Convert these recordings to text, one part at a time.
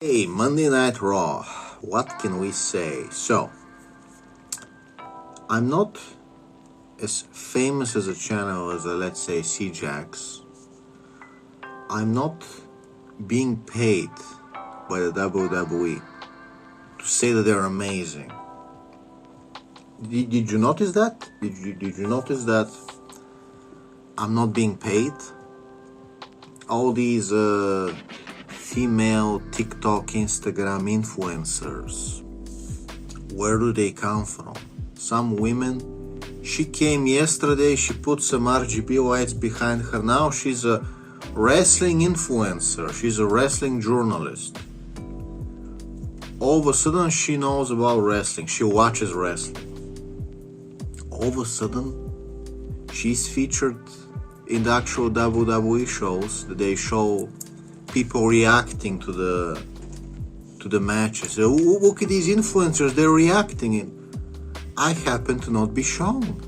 Hey, Monday Night Raw. What can we say? So, I'm not as famous as a channel as, let's say, CJax. I'm not being paid by the WWE to say that they're amazing. Did you notice that? Did you notice that I'm not being paid? All these female TikTok, Instagram influencers, where do they come from? Some women, she came yesterday, she put some RGB lights behind her, now she's a wrestling influencer, she's a wrestling journalist. All of a sudden she knows about wrestling, she watches wrestling. All of a sudden she's featured in the actual WWE shows that they show people reacting to the matches. Look at these influencers, they're reacting. I happen to not be shown.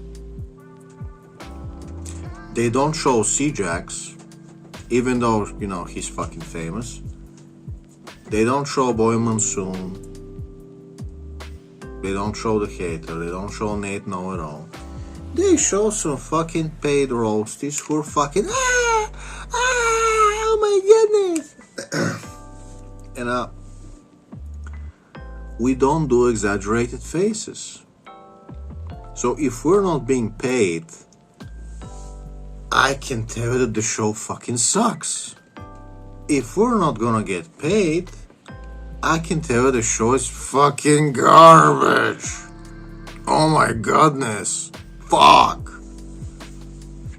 They don't show CJax, even though, you know, he's fucking famous. They don't show Boy Monsoon. They don't show The Hater. They don't show Nate Know-It-All. They show some fucking paid roasties who are fucking oh my goodness. And we don't do exaggerated faces. So if we're not being paid, I can tell you that the show fucking sucks. If we're not gonna get paid, I can tell you the show is fucking garbage. Oh my goodness. Fuck.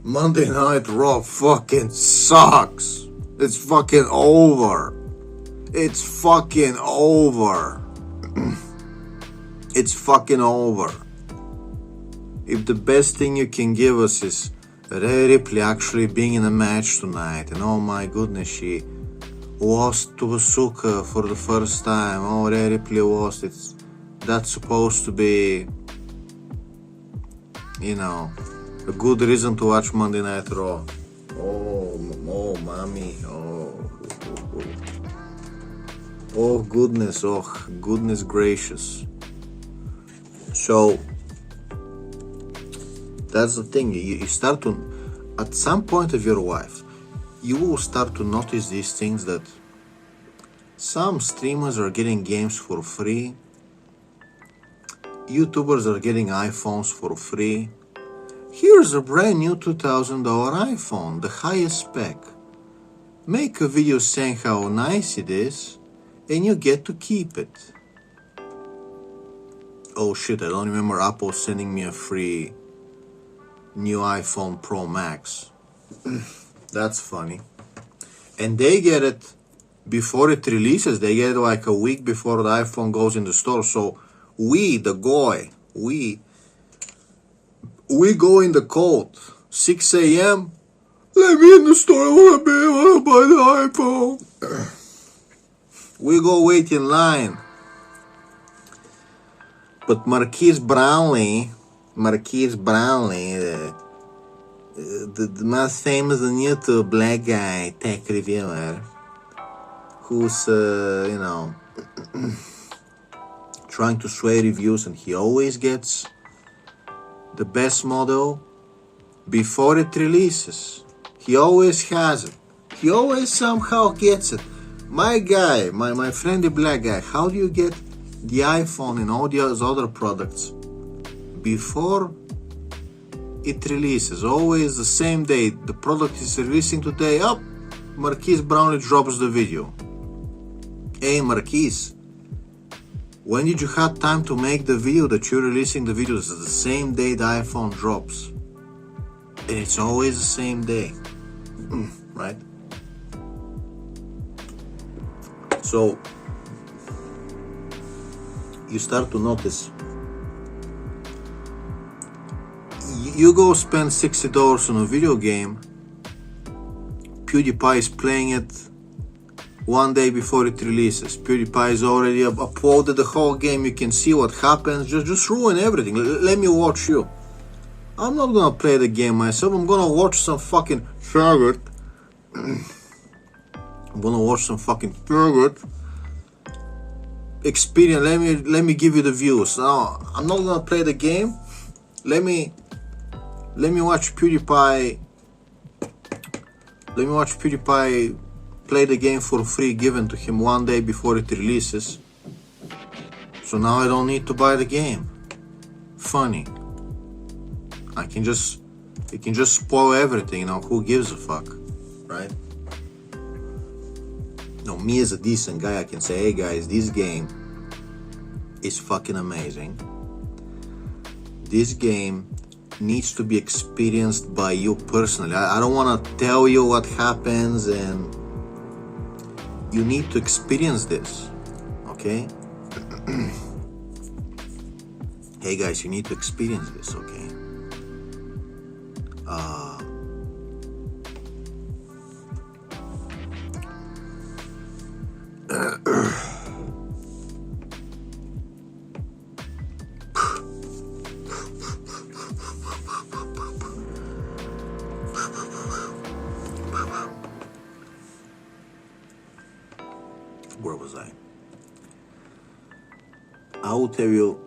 Monday Night Raw fucking sucks. It's fucking over. It's fucking over. It's fucking over. If the best thing you can give us is Rhea Ripley actually being in a match tonight, and oh my goodness, she lost to Asuka for the first time. Oh, Rhea Ripley lost. That's supposed to be, you know, a good reason to watch Monday Night Raw. Oh, mommy. Oh, goodness. Oh, goodness gracious. So, that's the thing. You start to, at some point of your life, you will start to notice these things, that some streamers are getting games for free. YouTubers are getting iPhones for free. Here's a brand new $2,000 iPhone, the highest spec. Make a video saying how nice it is, and you get to keep it. Oh shit, I don't remember Apple sending me a free new iPhone Pro Max. That's funny. And they get it before it releases. They get it like a week before the iPhone goes in the store. So we go in the cold, 6 a.m. Let me in the store, I wanna buy the iPhone. We go wait in line. But Marquise Brownlee, the most famous on YouTube black guy tech reviewer, who's you know, trying to sway reviews, and he always gets the best model before it releases. He always has it. He always somehow gets it. My guy, my friendly black guy, how do you get the iPhone and all those other products before it releases? Always the same day. The product is releasing today. Up, Marquise Brownlee drops the video. Hey Marquise, when did you have time to make the video that you're releasing the videos the same day the iPhone drops? And it's always the same day, right? So you start to notice. You go spend $60 on a video game, PewDiePie is playing it one day before it releases. PewDiePie is already uploaded the whole game, you can see what happens, just ruin everything. Let me watch you. I'm not gonna play the game myself, I'm gonna watch some fucking faggot. I'm gonna watch some fucking faggot experience. Let me give you the views. No, I'm not gonna play the game. Let me watch PewDiePie. Let me watch PewDiePie play the game for free, given to him one day before it releases. So now I don't need to buy the game. Funny. It can just spoil everything, you know, who gives a fuck, right? No, me as a decent guy, I can say, hey guys, this game is fucking amazing. This game needs to be experienced by you personally. I don't want to tell you what happens, and you need to experience this, okay? Hey guys, you need to experience this, okay? Where was I? I will tell you,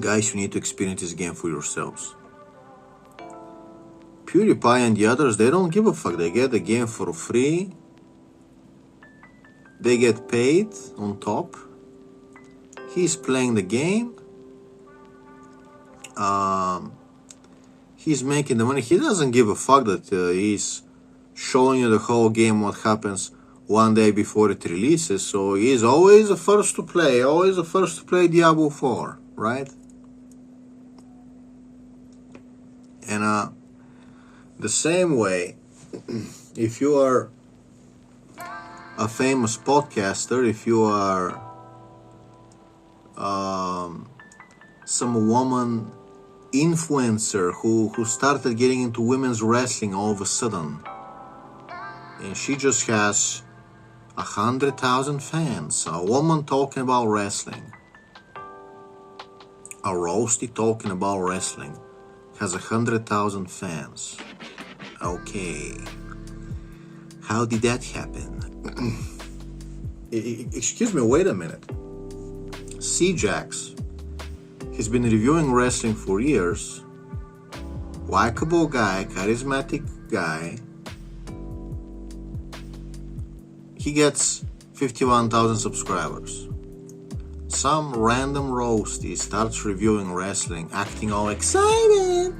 guys, you need to experience this game for yourselves. PewDiePie and the others, they don't give a fuck. They get the game for free. They get paid on top. He's playing the game. He's making the money. He doesn't give a fuck that he's showing you the whole game, what happens one day before it releases. So he's always the first to play. Always the first to play Diablo 4, right? And the same way, if you are a famous podcaster, if you are some woman influencer who started getting into women's wrestling all of a sudden, and she just has 100,000 fans, a woman talking about wrestling, a roasty talking about wrestling, has 100,000 fans. Okay, how did that happen? Excuse me, wait a minute. C-Jax, he's been reviewing wrestling for years. Likeable guy, charismatic guy. He gets 51,000 subscribers. Some random roastie starts reviewing wrestling, acting all excited.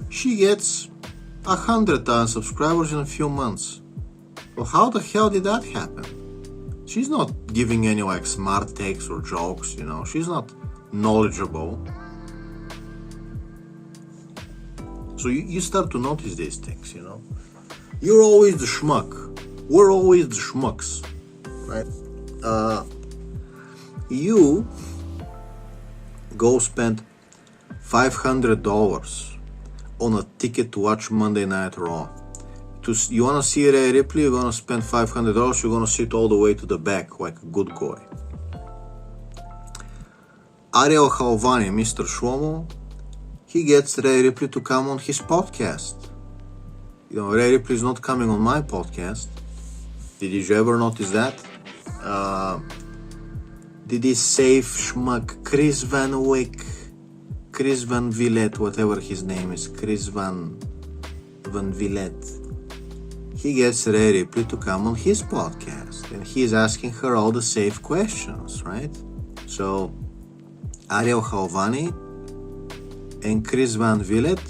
She gets 100,000 subscribers in a few months. Well, how the hell did that happen? She's not giving any like smart takes or jokes, you know. She's not knowledgeable. So you start to notice these things, you know. You're always the schmuck. We're always the schmucks, right? You go spend $500 on a ticket to watch Monday Night Raw. You want to see Rhea Ripley, you're going to spend $500, you're going to sit all the way to the back like a good boy. Ariel Helwani, Mr. Shlomo, he gets Rhea Ripley to come on his podcast. You know, Rhea Ripley is not coming on my podcast. Did you ever notice that? Did this safe schmuck Chris Van Vliet, whatever his name is, Chris Van Vliet, he gets Rhea Ripley to come on his podcast, and he's asking her all the safe questions, right? So Ariel Helwani and Chris Van Vliet,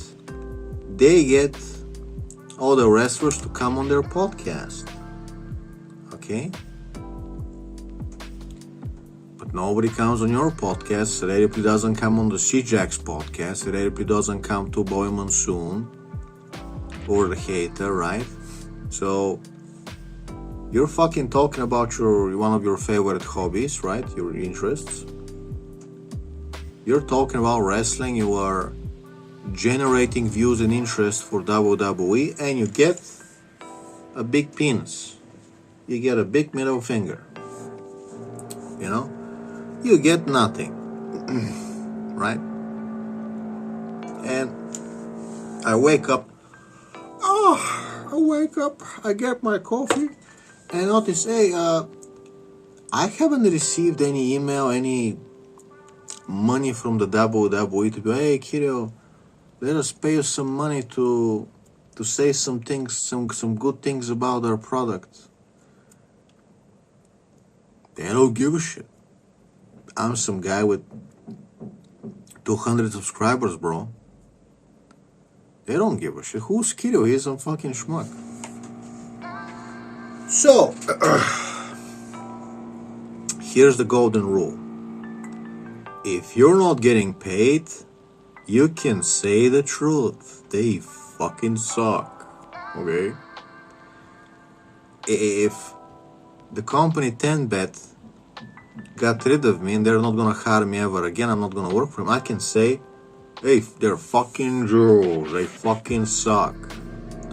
they get all the wrestlers to come on their podcast, okay? But nobody comes on your podcast. Rhea Ripley doesn't come on the C-Jax podcast. Rhea Ripley doesn't come to Boy Monsoon or the Hater, right? So you're fucking talking about one of your favorite hobbies, right? Your interests. You're talking about wrestling. You are generating views and interest for WWE, and you get a big penis. You get a big middle finger. You know? You get nothing. Right? And I wake up, I get my coffee and notice, hey, I haven't received any email, any money from the WWE to be, hey, Kiril, let us pay you some money to say some things, some good things about our product. They don't give a shit. I'm some guy with 200 subscribers, bro. They don't give a shit. Who's Kiril? He's some fucking schmuck. So, here's the golden rule. If you're not getting paid, you can say the truth. They fucking suck. Okay? If the company 10bet got rid of me and they're not gonna hire me ever again, I'm not gonna work for them, I can say, hey, they're fucking Jews. They fucking suck.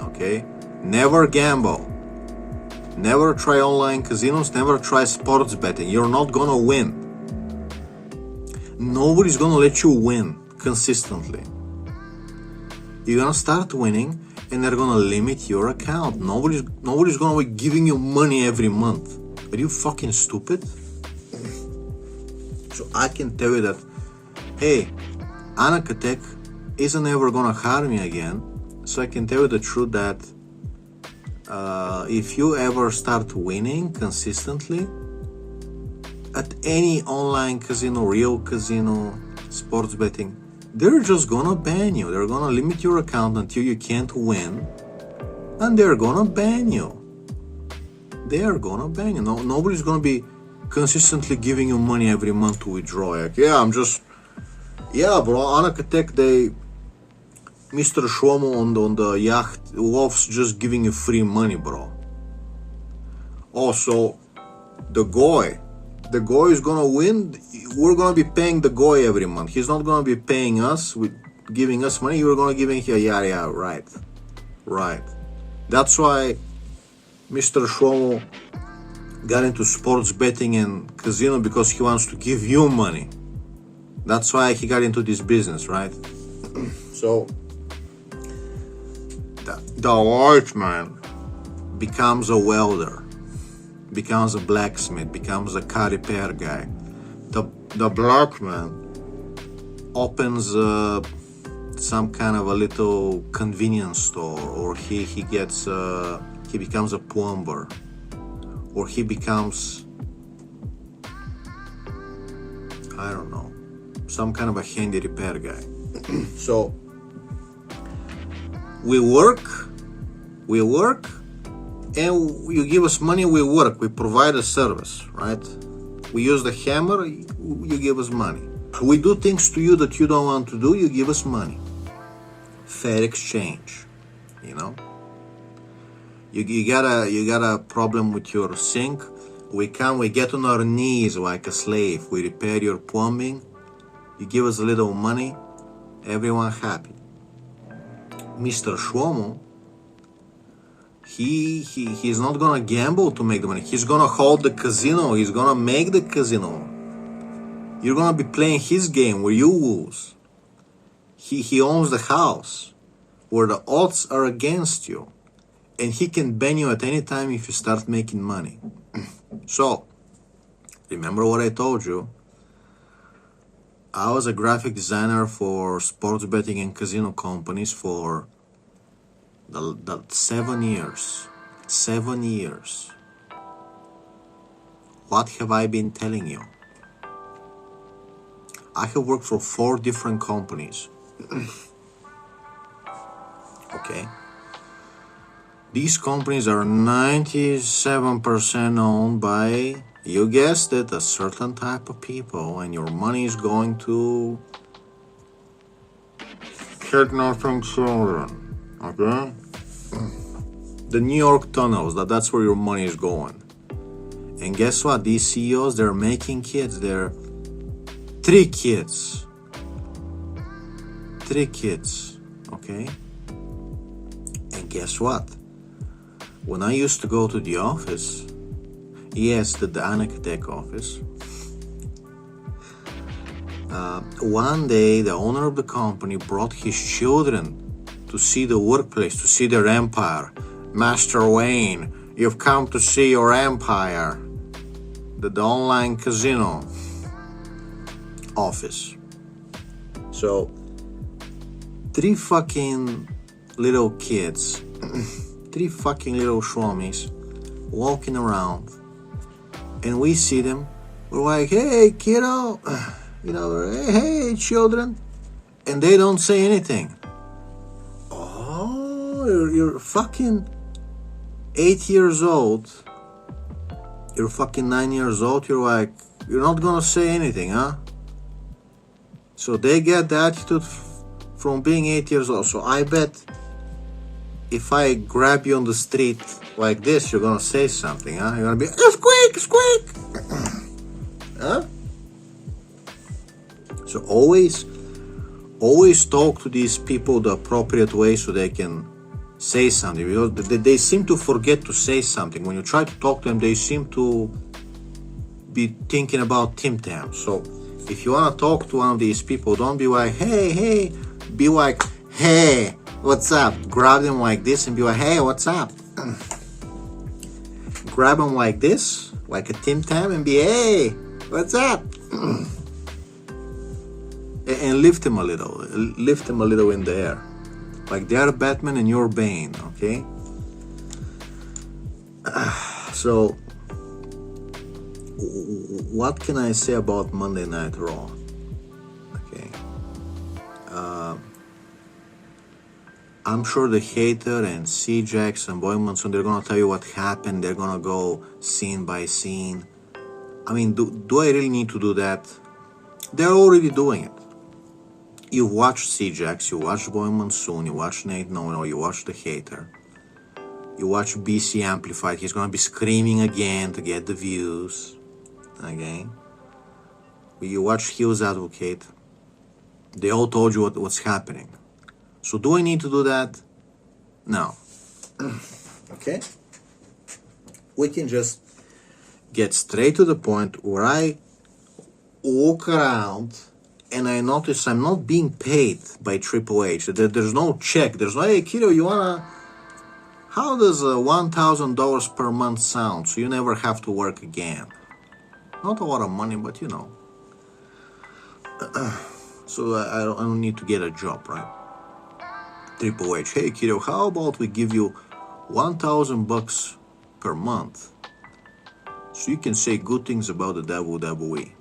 Okay? Never gamble. Never try online casinos. Never try sports betting. You're not gonna win. Nobody's gonna let you win consistently. You're gonna start winning and they're gonna limit your account. Nobody's gonna be giving you money every month. Are you fucking stupid? So I can tell you that, hey, Anakatek isn't ever gonna hire me again. So I can tell you the truth that if you ever start winning consistently at any online casino, real casino, sports betting, they're just gonna ban you. They're gonna limit your account until you can't win, and they're gonna ban you. They are gonna ban you. Nobody's gonna be consistently giving you money every month to withdraw. Like, yeah, bro, Anakatek, Mr. Shlomo on the yacht loves just giving you free money, bro. Also, the goy is gonna win. We're gonna be paying the goy every month. He's not gonna be paying us with giving us money. You're gonna giving here, yeah, right. That's why Mr. Shlomo got into sports betting and casino, because he wants to give you money. That's why he got into this business, right? So the white man becomes a welder, becomes a blacksmith, becomes a car repair guy. The black man opens some kind of a little convenience store, or he becomes a plumber, or he becomes, I don't know, some kind of a handy repair guy. So we work, and you give us money, we work, we provide a service, right? We use the hammer, you give us money. We do things to you that you don't want to do, you give us money. Fair exchange, you know? You got a problem with your sink, we get on our knees like a slave, we repair your plumbing, you give us a little money, everyone happy. Mr. Shlomo, he's not gonna gamble to make the money. He's gonna hold the casino. He's gonna make the casino. You're gonna be playing his game where you lose. He owns the house where the odds are against you, and he can ban you at any time if you start making money. So, remember what I told you. I was a graphic designer for sports betting and casino companies for the 7 years. 7 years. What have I been telling you? I have worked for 4 different companies. Okay? These companies are 97% owned by, you guessed it, a certain type of people, and your money is going to kidnapping children. Okay? The New York tunnels, that's where your money is going. And guess what? These CEOs, they're making kids. They're 3 kids. 3 kids. Okay? And guess what? When I used to go to the office, yes, the Anakatek office, one day the owner of the company brought his children to see the workplace, to see their empire. Master Wayne, you've come to see your empire. the online casino office. So 3 fucking little kids, 3 fucking little shwammies walking around, and we see them. We're like, hey, kiddo, hey, children, and they don't say anything. Oh, you're fucking 8 years old. You're fucking 9 years old. You're like, you're not gonna say anything, huh? So they get the attitude from being 8 years old. So I bet if I grab you on the street like this, you're gonna say something, huh? You're gonna be, squeak, squeak, huh? So always talk to these people the appropriate way so they can say something, because they seem to forget to say something. When you try to talk to them, they seem to be thinking about Tim Tam. So if you want to talk to one of these people, don't be like, hey, be like, hey, what's up? Grab them like this and be like, hey, what's up? Grab them like this, like a Tim Tam, and be, hey, what's up? And lift them a little in the air. Like they're Batman and you're Bane, okay? So, what can I say about Monday Night Raw? Okay. I'm sure the Hater and C-Jax and Boy Monsoon, they're gonna tell you what happened. They're gonna go scene by scene. I mean, do I really need to do that? They're already doing it. You watch C-Jax, you watch Boy Monsoon, you watch Nate No, you watch the Hater. You watch BC Amplified, he's gonna be screaming again to get the views. Okay? You watch Hill's Advocate, they all told you what's happening. So do I need to do that? No. Okay? We can just get straight to the point where I walk around and I notice I'm not being paid by Triple H. There's no check. There's no, hey, kiddo, you wanna... How does $1,000 per month sound so you never have to work again? Not a lot of money, but you know. So I don't need to get a job, right? Triple H, hey, kiddo, how about we give you $1,000 per month so you can say good things about the WWE?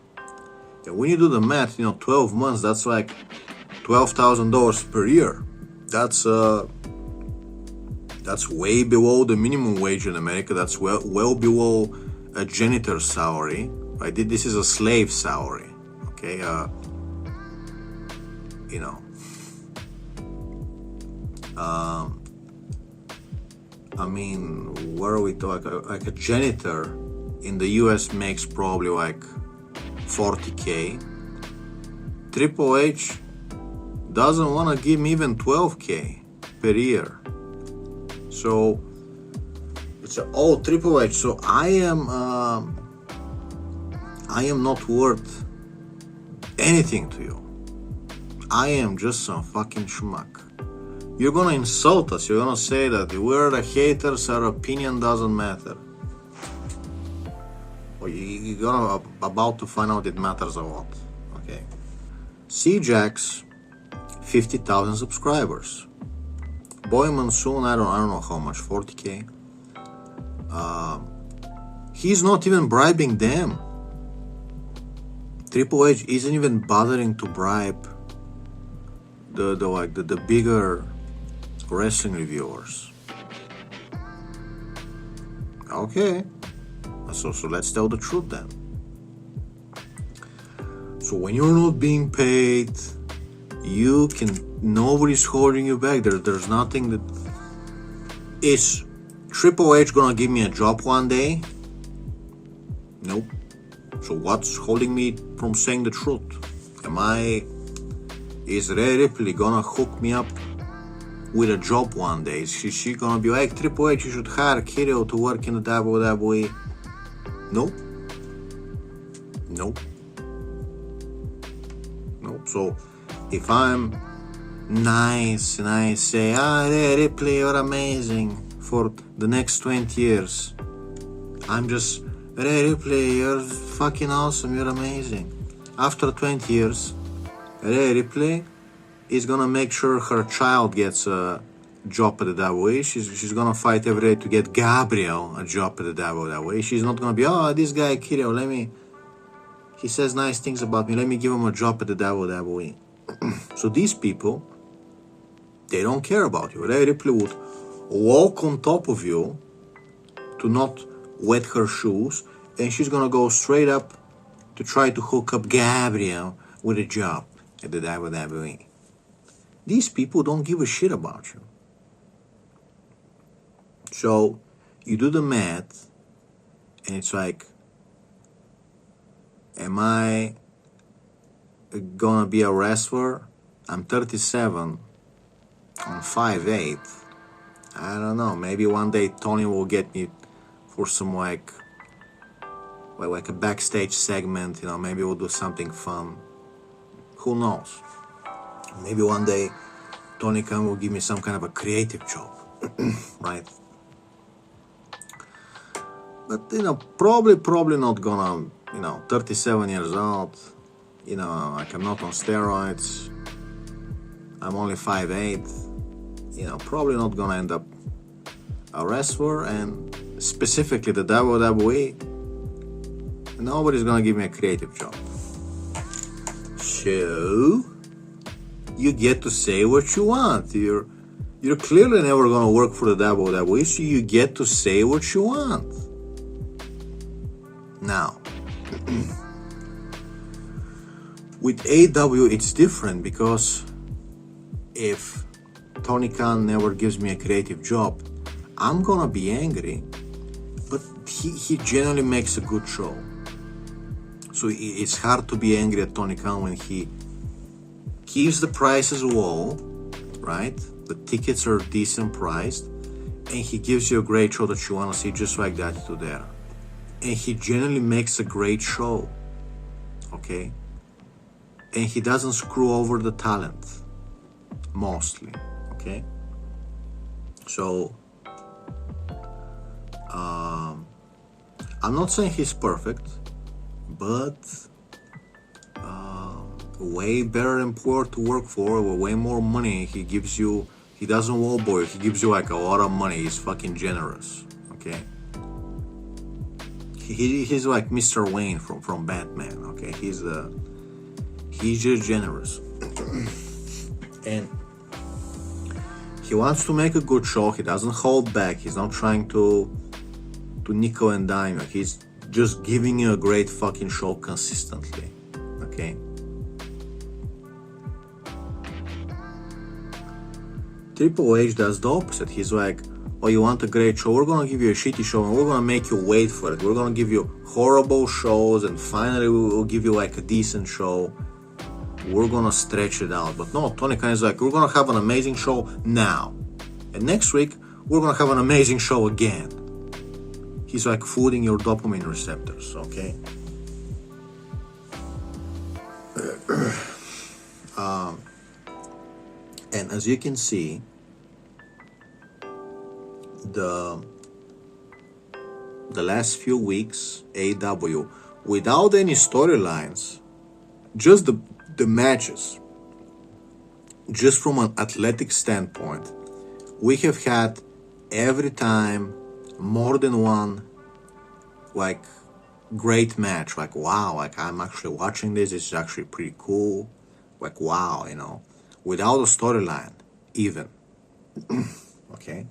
And when you do the math, 12 months, that's like $12,000 per year. That's way below the minimum wage in America. That's well below a janitor's salary, right? This is a slave salary, okay? I mean, what are we talking? Like a janitor in the US makes probably like $40K. Triple H doesn't want to give me even $12K per year. So it's Triple H. So I am not worth anything to you. I am just some fucking schmuck. You're gonna insult us. You're gonna say that we're the haters. Our opinion doesn't matter. You're gonna about to find out it matters a lot. Okay. C-Jax, 50,000 subscribers. Boy Monsoon, I don't know how much, 40K. He's not even bribing them. Triple H isn't even bothering to bribe the bigger wrestling reviewers. Okay. So let's tell the truth then. So when you're not being paid, nobody's holding you back. There's nothing that... Is Triple H gonna give me a job one day? Nope. So what's holding me from saying the truth? Is Rhea Ripley gonna hook me up with a job one day? Is she gonna be like, Triple H, you should hire Kiril to work in the WWE? Nope. So if I'm nice and I say, Rhea Ripley, you're amazing for the next 20 years, I'm just Rhea Ripley, you're fucking awesome, you're amazing. After 20 years, Rhea Ripley is gonna make sure her child gets a job at the WWE. She's gonna fight every day to get Gabriel a job at the WWE. She's not gonna be, oh, this guy Kiril, he says nice things about me, let me give him a job at the WWE. So these people, they don't care about you. Rhea Ripley would walk on top of you to not wet her shoes, and she's gonna go straight up to try to hook up Gabriel with a job at the WWE. These people don't give a shit about you. So you do the math, and it's like, am I gonna be a wrestler? I'm 37, I'm 5'8". I don't know, maybe one day Tony will get me for some like a backstage segment, maybe we'll do something fun. Who knows? Maybe one day Tony Khan will give me some kind of a creative job, right? But probably not gonna, 37 years old, like I'm not on steroids, I'm only 5'8", probably not gonna end up a wrestler, and specifically the WWE, nobody's gonna give me a creative job. So you get to say what you want. You're clearly never gonna work for the WWE, so you get to say what you want. Now, with AEW, it's different, because if Tony Khan never gives me a creative job, I'm gonna be angry, but he generally makes a good show. So it's hard to be angry at Tony Khan when he keeps the prices low, right? The tickets are decent priced, and he gives you a great show that you want to see, just like that to there. And he generally makes a great show, okay? And he doesn't screw over the talent, mostly, okay? So, I'm not saying he's perfect, but way better employer to work for, with way more money. He doesn't lowball you, he gives you like a lot of money. He's fucking generous, okay? He's like Mr. Wayne from Batman, okay? He's just generous. And he wants to make a good show. He doesn't hold back. He's not trying to nickel and dime you. He's just giving you a great fucking show consistently, okay? Triple H does the opposite. He's like, oh, you want a great show? We're gonna give you a shitty show, and we're gonna make you wait for it. We're gonna give you horrible shows, and finally we'll give you like a decent show. We're gonna stretch it out. But no, Tony Khan is like, we're gonna have an amazing show now, and next week we're gonna have an amazing show again. He's like fooding your dopamine receptors, okay? And as you can see, the last few weeks, AEW, without any storylines, just the matches, just from an athletic standpoint, we have had every time more than one like great match. Like, wow, like I'm actually watching this is actually pretty cool. Like, wow, without a storyline even. Okay.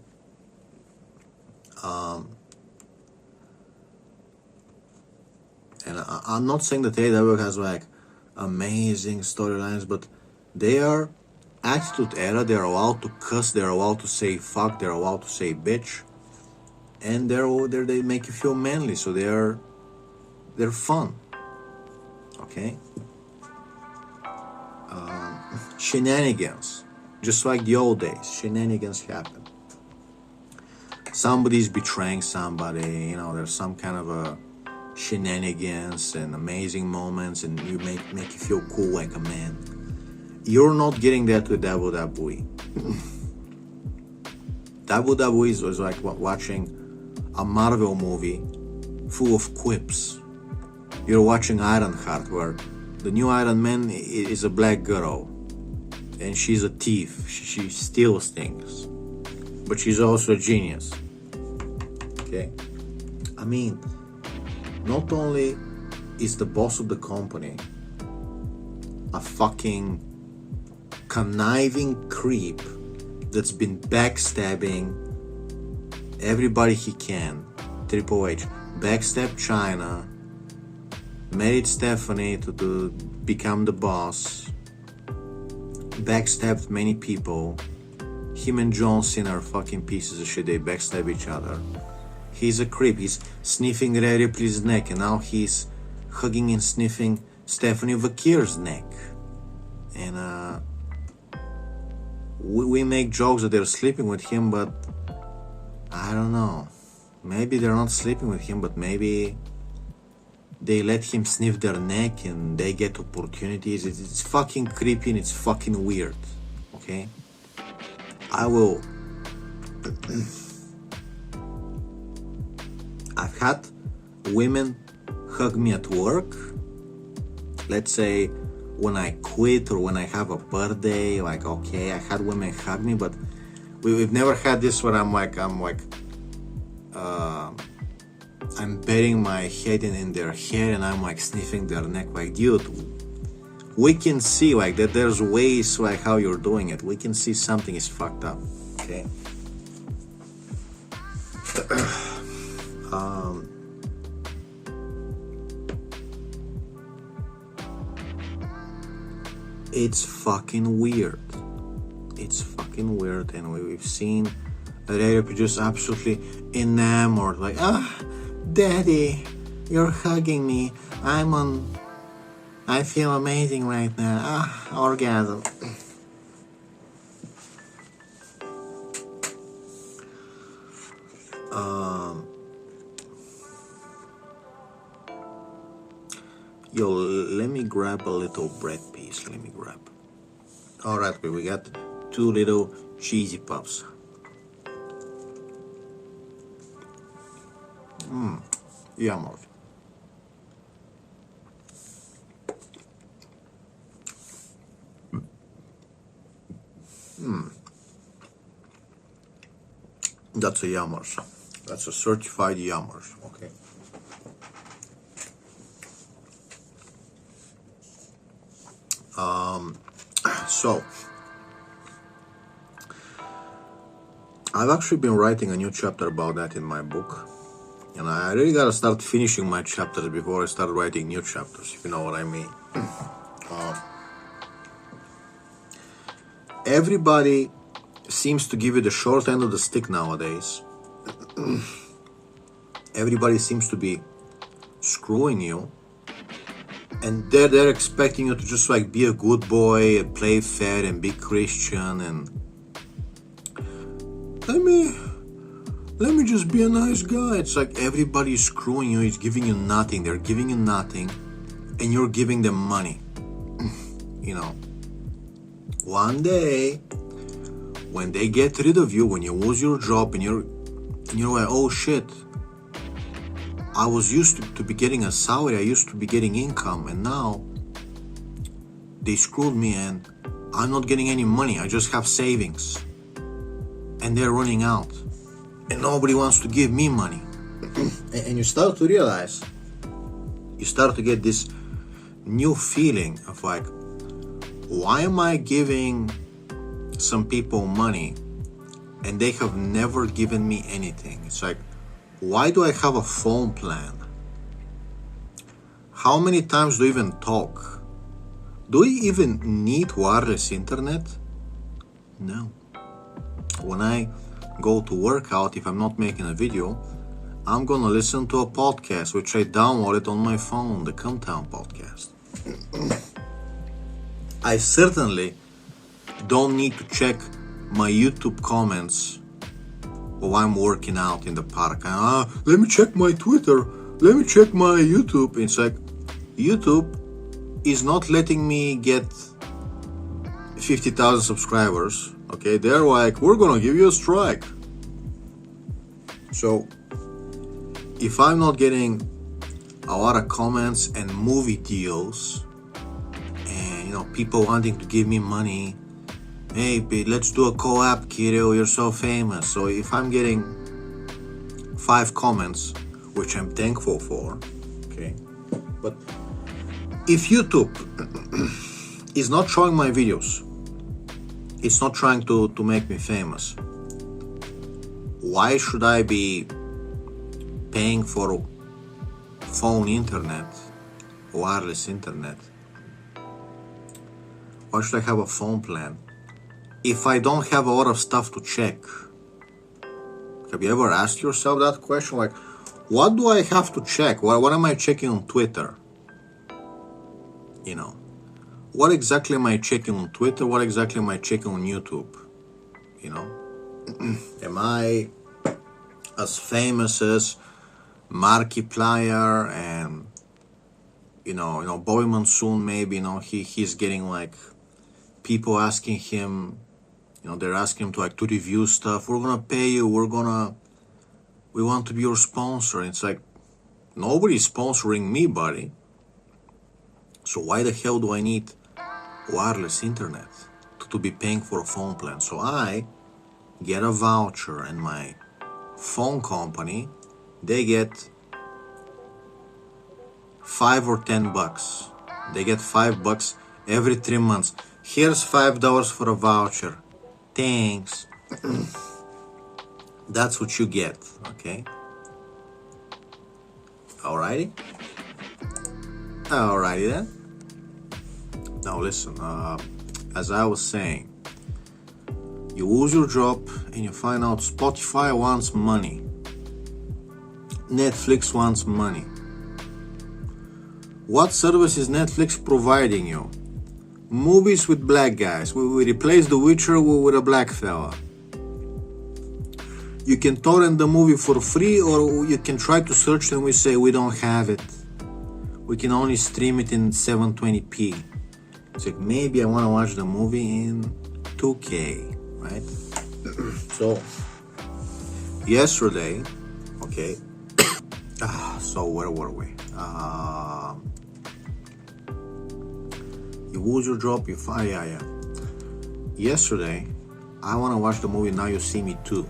And I'm not saying that AEW has like amazing storylines, but they are Attitude Era. They're allowed to cuss, they're allowed to say fuck, they're allowed to say bitch, and they make you feel manly, so they're fun, okay? Shenanigans, just like the old days, shenanigans happen. Somebody's betraying somebody, there's some kind of a shenanigans and amazing moments, and you make you feel cool like a man. You're not getting that with WWE. WWE is like watching a Marvel movie full of quips. You're watching Ironheart, where the new Iron Man is a black girl, and she's a thief. She steals things, but she's also a genius. Okay? I mean, not only is the boss of the company a fucking conniving creep that's been backstabbing everybody he can. Triple H backstabbed China, married Stephanie to become the boss, backstabbed many people. Him and John Cena are fucking pieces of shit. They backstab each other. He's a creep. He's sniffing Rhea Ripley's neck, and now he's hugging and sniffing Stephanie Vakir's neck. And we make jokes that they're sleeping with him, but I don't know. Maybe they're not sleeping with him, but maybe they let him sniff their neck and they get opportunities. It's fucking creepy and it's fucking weird. Okay? I've had women hug me at work. Let's say when I quit or when I have a birthday, like, okay, I had women hug me, but we've never had this where I'm burying my head in their hair and I'm like sniffing their neck. Like, dude, we can see like that there's ways like how you're doing it. We can see something is fucked up. Okay. It's fucking weird. It's fucking weird, and we've seen Rhea just absolutely enamored, like, daddy, you're hugging me. I feel amazing right now. Orgasm. Yo, let me grab a little bread piece. Alright, we got 2 little cheesy puffs. Yummers. That's a yummers. That's a certified yummers. Okay. So I've actually been writing a new chapter about that in my book, and I really gotta start finishing my chapters before I start writing new chapters, if you know what I mean. Everybody seems to give you the short end of the stick nowadays. Everybody seems to be screwing you, and they're expecting you to just like be a good boy and play fair and be Christian and let me just be a nice guy. It's like everybody's screwing you. It's giving you nothing. They're giving you nothing, and you're giving them money. You know, one day when they get rid of you, when you lose your job, and you're like, oh shit, I was used to be getting a salary, I used to be getting income, and now they screwed me and I'm not getting any money. I just have savings and they're running out and nobody wants to give me money. And you start to realize, you start to get this new feeling of like, why am I giving some people money and they have never given me anything? It's like, why do I have a phone plan? How many times do we even talk? Do we even need wireless internet? No. When I go to work out, if I'm not making a video, I'm gonna listen to a podcast which I downloaded on my phone, the Come Town podcast. I certainly don't need to check my YouTube comments while I'm working out in the park. Let me check my Twitter, let me check my YouTube. It's like, YouTube is not letting me get 50,000 subscribers. Okay, they're like, we're gonna give you a strike. So if I'm not getting a lot of comments and movie deals, and people wanting to give me money, hey, let's do a collab, Kiril, you're so famous. So if I'm getting 5 comments, which I'm thankful for, okay, but if YouTube is not showing my videos, it's not trying to make me famous, why should I be paying for phone internet, wireless internet? Why should I have a phone plan if I don't have a lot of stuff to check? Have you ever asked yourself that question? Like, what do I have to check? What am I checking on Twitter? What exactly am I checking on Twitter? What exactly am I checking on YouTube? Am I as famous as Markiplier and Bobby Monsoon? Maybe he's getting like people asking him, they're asking him to review stuff. We're gonna pay you. We want to be your sponsor. And it's like, nobody's sponsoring me, buddy. So why the hell do I need wireless internet to be paying for a phone plan? So I get a voucher, and my phone company, they get $5 or $10. They get $5 every 3 months. Here's $5 for a voucher. Thanks. That's what you get, okay? Alrighty then. Now listen, as I was saying, you lose your job and you find out Spotify wants money, Netflix wants money. What service is Netflix providing you? Movies with black guys. We replace The Witcher with a black fella. You can torrent the movie for free, or you can try to search and we say we don't have it. We can only stream it in 720p. It's like, maybe I want to watch the movie in 2K, right? So, yesterday, okay, so where were we? You lose your job, you fire, yeah. Yesterday, I want to watch the movie Now You See Me Too.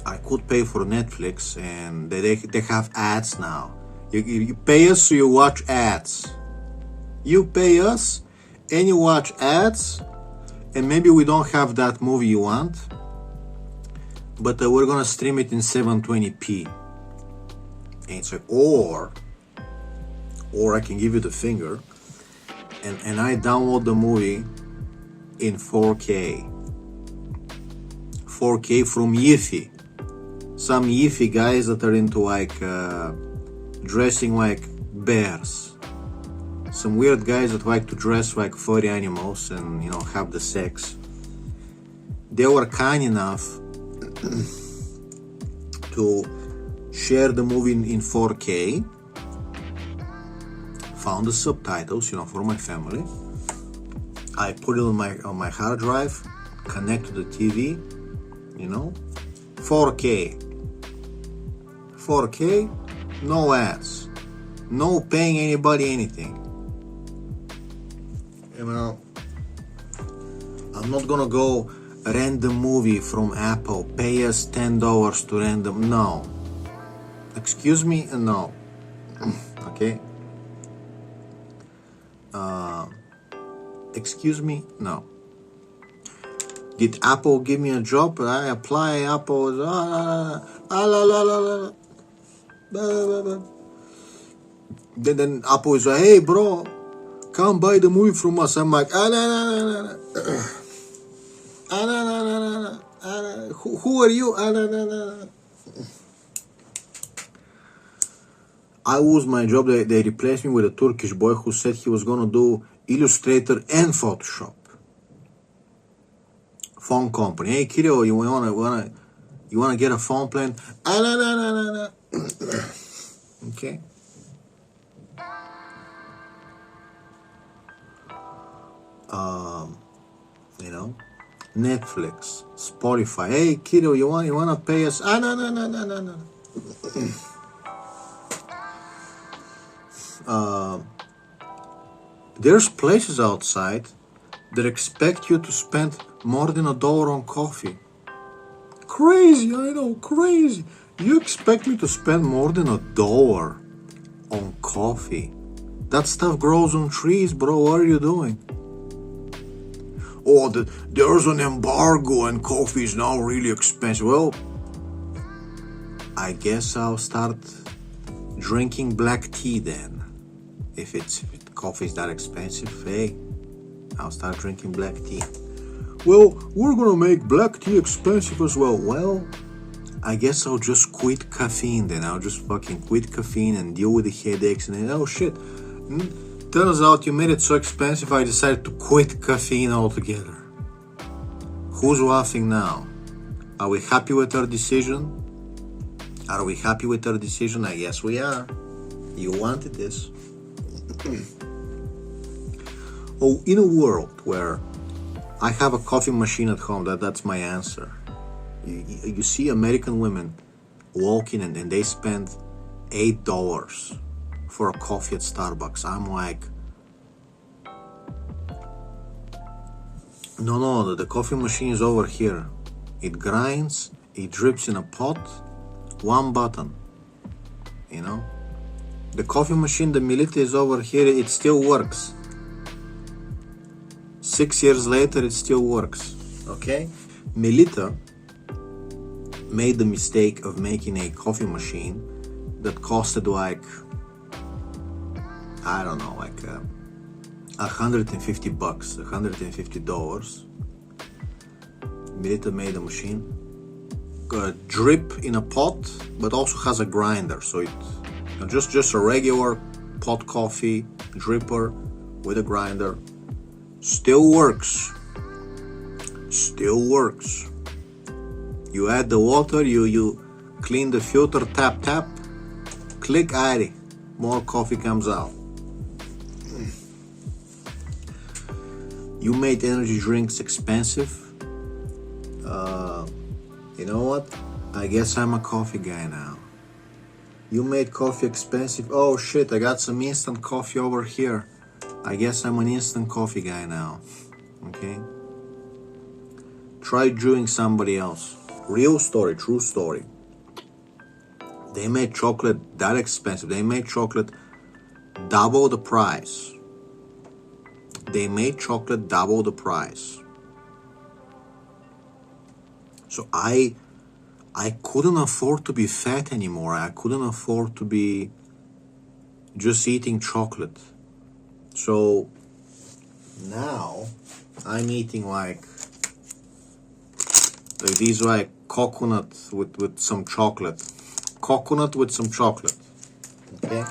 I could pay for Netflix, and they have ads now. You pay us, so you watch ads. You pay us, and you watch ads, and maybe we don't have that movie you want, but we're gonna stream it in 720p. And it's like, or I can give you the finger, and I download the movie in 4K. 4K from Yiffy. Some Yiffy guys that are into dressing like bears. Some weird guys that like to dress like furry animals and have the sex. They were kind enough to share the movie in 4K. Found the subtitles, for my family. I put it on my hard drive, connect to the TV, 4K, no ads, no paying anybody anything. I'm not gonna go rent the movie from Apple, pay us $10 to rent them. No. Excuse me? No. Okay? Excuse me? No. Did Apple give me a job? I apply Apple. Then Apple is like, hey bro, come buy the movie from us. I'm like, who are you? I lose my job. They replaced me with a Turkish boy who said he was gonna do Illustrator and Photoshop. Phone company. Hey kiddo, you wanna get a phone plan? Okay. Netflix, Spotify. Hey, kiddo, you wanna pay us? No. There's places outside that expect you to spend more than $1 on coffee. Crazy, I know, crazy. You expect me to spend more than $1 on coffee? That stuff grows on trees, bro. What are you doing? Oh, there's an embargo and coffee is now really expensive. Well, I guess I'll start drinking black tea then. If coffee is that expensive, hey, I'll start drinking black tea. Well, we're gonna make black tea expensive as well. Well, I guess I'll just quit caffeine then. I'll just fucking quit caffeine and deal with the headaches and then, oh shit. Turns out you made it so expensive I decided to quit caffeine altogether. Who's laughing now? Are we happy with our decision? Are we happy with our decision? I guess we are. You wanted this. Oh, in a world where I have a coffee machine at home, that's my answer. You see American women walking and they spend $8 for a coffee at Starbucks. I'm like, no, the coffee machine is over here. It grinds, it drips in a pot, one button, you know? The coffee machine, the Milita is over here, it still works. 6 years later, it still works, okay? Milita made the mistake of making a coffee machine that costed like, I don't know, like $150, $150. Milita made a machine, drip in a pot, but also has a grinder, so it just a regular pot coffee dripper with a grinder. Still works. You add the water, you clean the filter, tap, click, aye, more coffee comes out. You made energy drinks expensive. You know what? I guess I'm a coffee guy now. You made coffee expensive. Oh shit, I got some instant coffee over here. I guess I'm an instant coffee guy now. Okay? Try doing somebody else. Real story, true story. They made chocolate that expensive. They made chocolate double the price. So I couldn't afford to be fat anymore. I couldn't afford to be just eating chocolate. So now I'm eating like these like coconut with some chocolate. Coconut with some chocolate. Okay?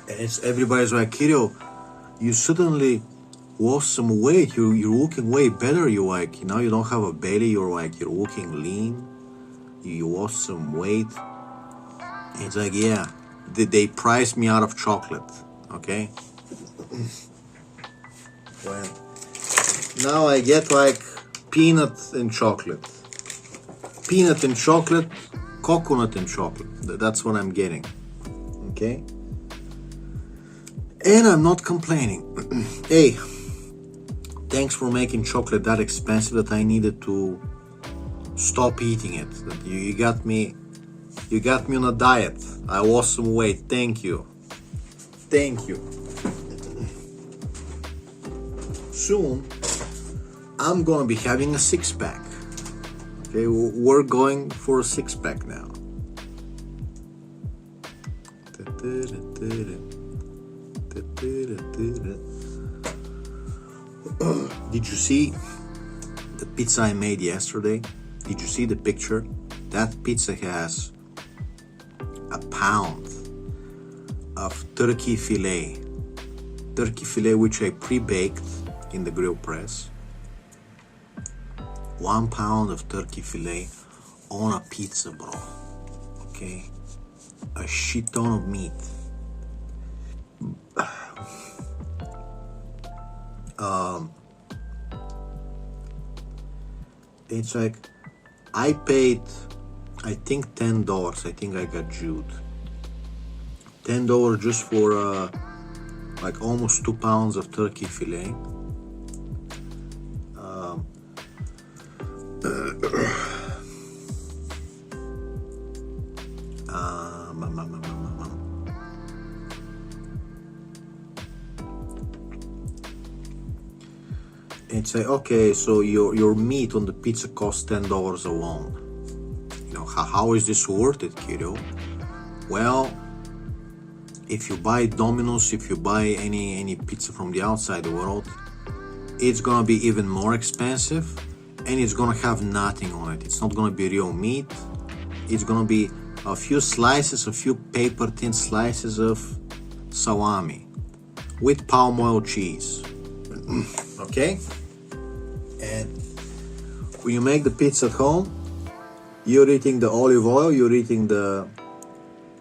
And everybody's like, Kiril, you suddenly lost some weight. You're looking way better. You like, now you don't have a belly. You're looking lean. You lost some weight. It's like, yeah, they priced me out of chocolate. Okay? Well, now I get like peanut and chocolate, coconut and chocolate. That's what I'm getting. Okay? And I'm not complaining. Hey, thanks for making chocolate that expensive that I needed to stop eating it. That you got me on a diet. I lost some weight. Thank you. Soon, I'm gonna be having a 6-pack. Okay, we're going for a 6-pack now. Did you see the pizza I made yesterday? Did you see the picture? That pizza has a pound of turkey fillet which I pre-baked in the grill press. 1 pound of turkey fillet on a pizza, bro. Okay? A shit ton of meat. It's like, I paid, I think $10. I think I got Jude. $10 just for like almost 2 pounds of turkey fillet. And say, okay, so your meat on the pizza costs $10 alone. You know, how is this worth it, Kiril? Well, if you buy Domino's, if you buy any pizza from the outside the world, it's gonna be even more expensive, and it's gonna have nothing on it. It's not gonna be real meat. It's gonna be a few slices, a few paper thin slices of salami with palm oil cheese. Okay? And when you make the pizza at home, you're eating the olive oil, you're eating a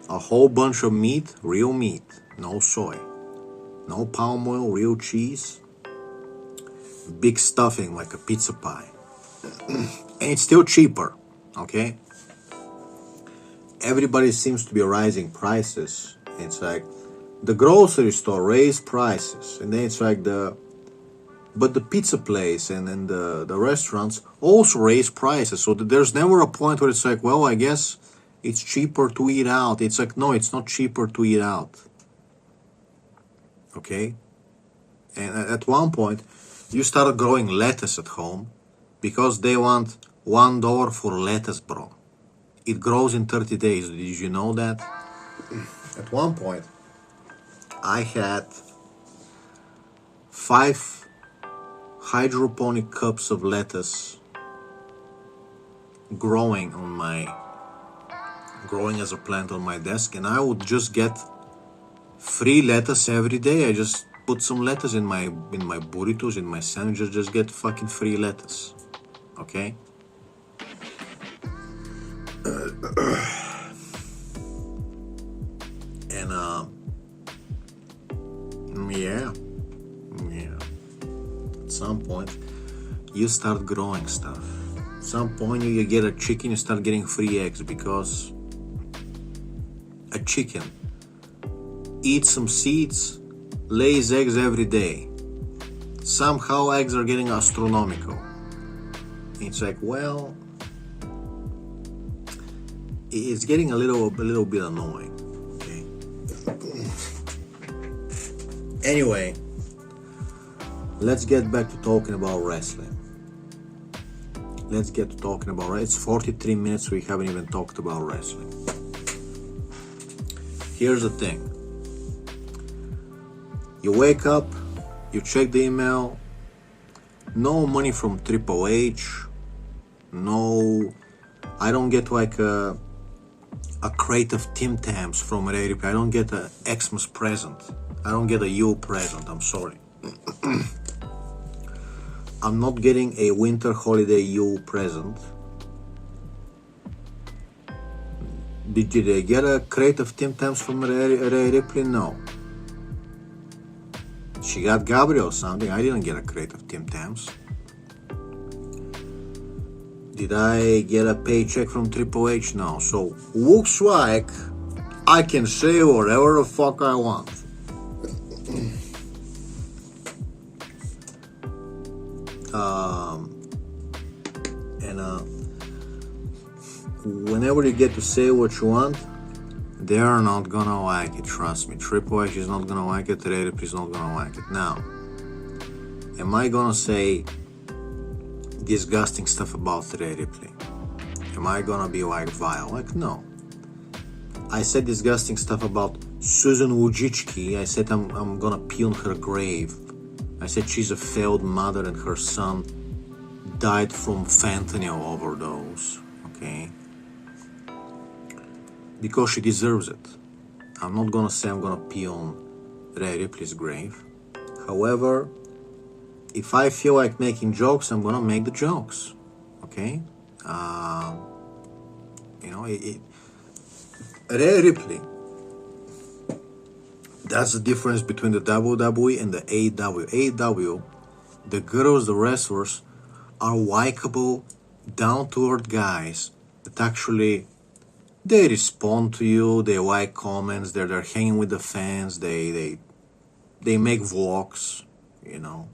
whole bunch of meat, real meat, no soy, no palm oil, real cheese, big stuffing like a pizza pie. And it's still cheaper, okay? Everybody seems to be raising prices. It's like the grocery store raised prices, and then it's like but the pizza place and the restaurants also raise prices. So there's never a point where it's like, well, I guess it's cheaper to eat out. It's like, no, it's not cheaper to eat out. Okay? And at one point, you started growing lettuce at home because they want $1 for lettuce, bro. It grows in 30 days. Did you know that? At one point, I had 5 hydroponic cups of lettuce growing as a plant on my desk, and I would just get free lettuce every day. I just put some lettuce in my burritos, in my sandwiches, just get fucking free lettuce. Okay? And yeah. At some point, you start growing stuff. At some point, you get a chicken, you start getting free eggs, because a chicken eats some seeds, lays eggs every day. Somehow eggs are getting astronomical. It's like, well, it's getting a little bit annoying. Okay. Anyway, let's get back to talking about wrestling. It's 43 minutes, we haven't even talked about wrestling. Here's the thing. You wake up, you check the email, no money from Triple H, no, I don't get like a crate of Tim Tams from Rhea Ripley. I don't get an Xmas present. I don't get a Yule present, I'm sorry. I'm not getting a winter holiday Yule present. Did I get a crate of Tim Tams from Rhea Ripley? No. She got Gabriel something. I didn't get a crate of Tim Tams. Did I get a paycheck from Triple H? No. So, looks like I can say whatever the fuck I want. Whenever you get to say what you want, they're not gonna like it, trust me. Triple H is not gonna like it, Rhea Ripley is not gonna like it. Now, am I gonna say disgusting stuff about Rhea Ripley? Am I gonna be like vile? Like, no. I said disgusting stuff about Susan Wojcicki. I said I'm gonna pee on her grave. I said she's a failed mother and her son died from fentanyl overdose. Okay? Because she deserves it. I'm not gonna say I'm gonna pee on Rhea Ripley's grave. However, if I feel like making jokes, I'm gonna make the jokes. Okay? Rhea Ripley, that's the difference between the WWE and the AEW. AEW, the girls, the wrestlers, are likable, down-to-earth guys that actually, they respond to you, they like comments, they're hanging with the fans, they make vlogs, you know.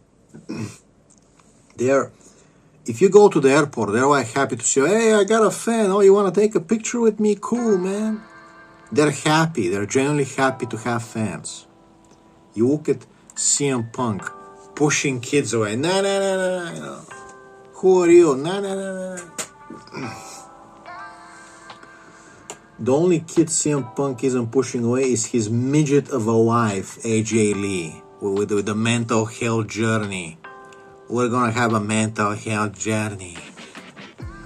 If you go to the airport, they're like happy to say, hey, I got a fan, oh, you want to take a picture with me? Cool, man. They're happy, they're genuinely happy to have fans. You look at CM Punk pushing kids away, nah, you know. Who are you? Nah. The only kid CM Punk isn't pushing away is his midget of a wife, AJ Lee, with the mental health journey. We're gonna have a mental health journey.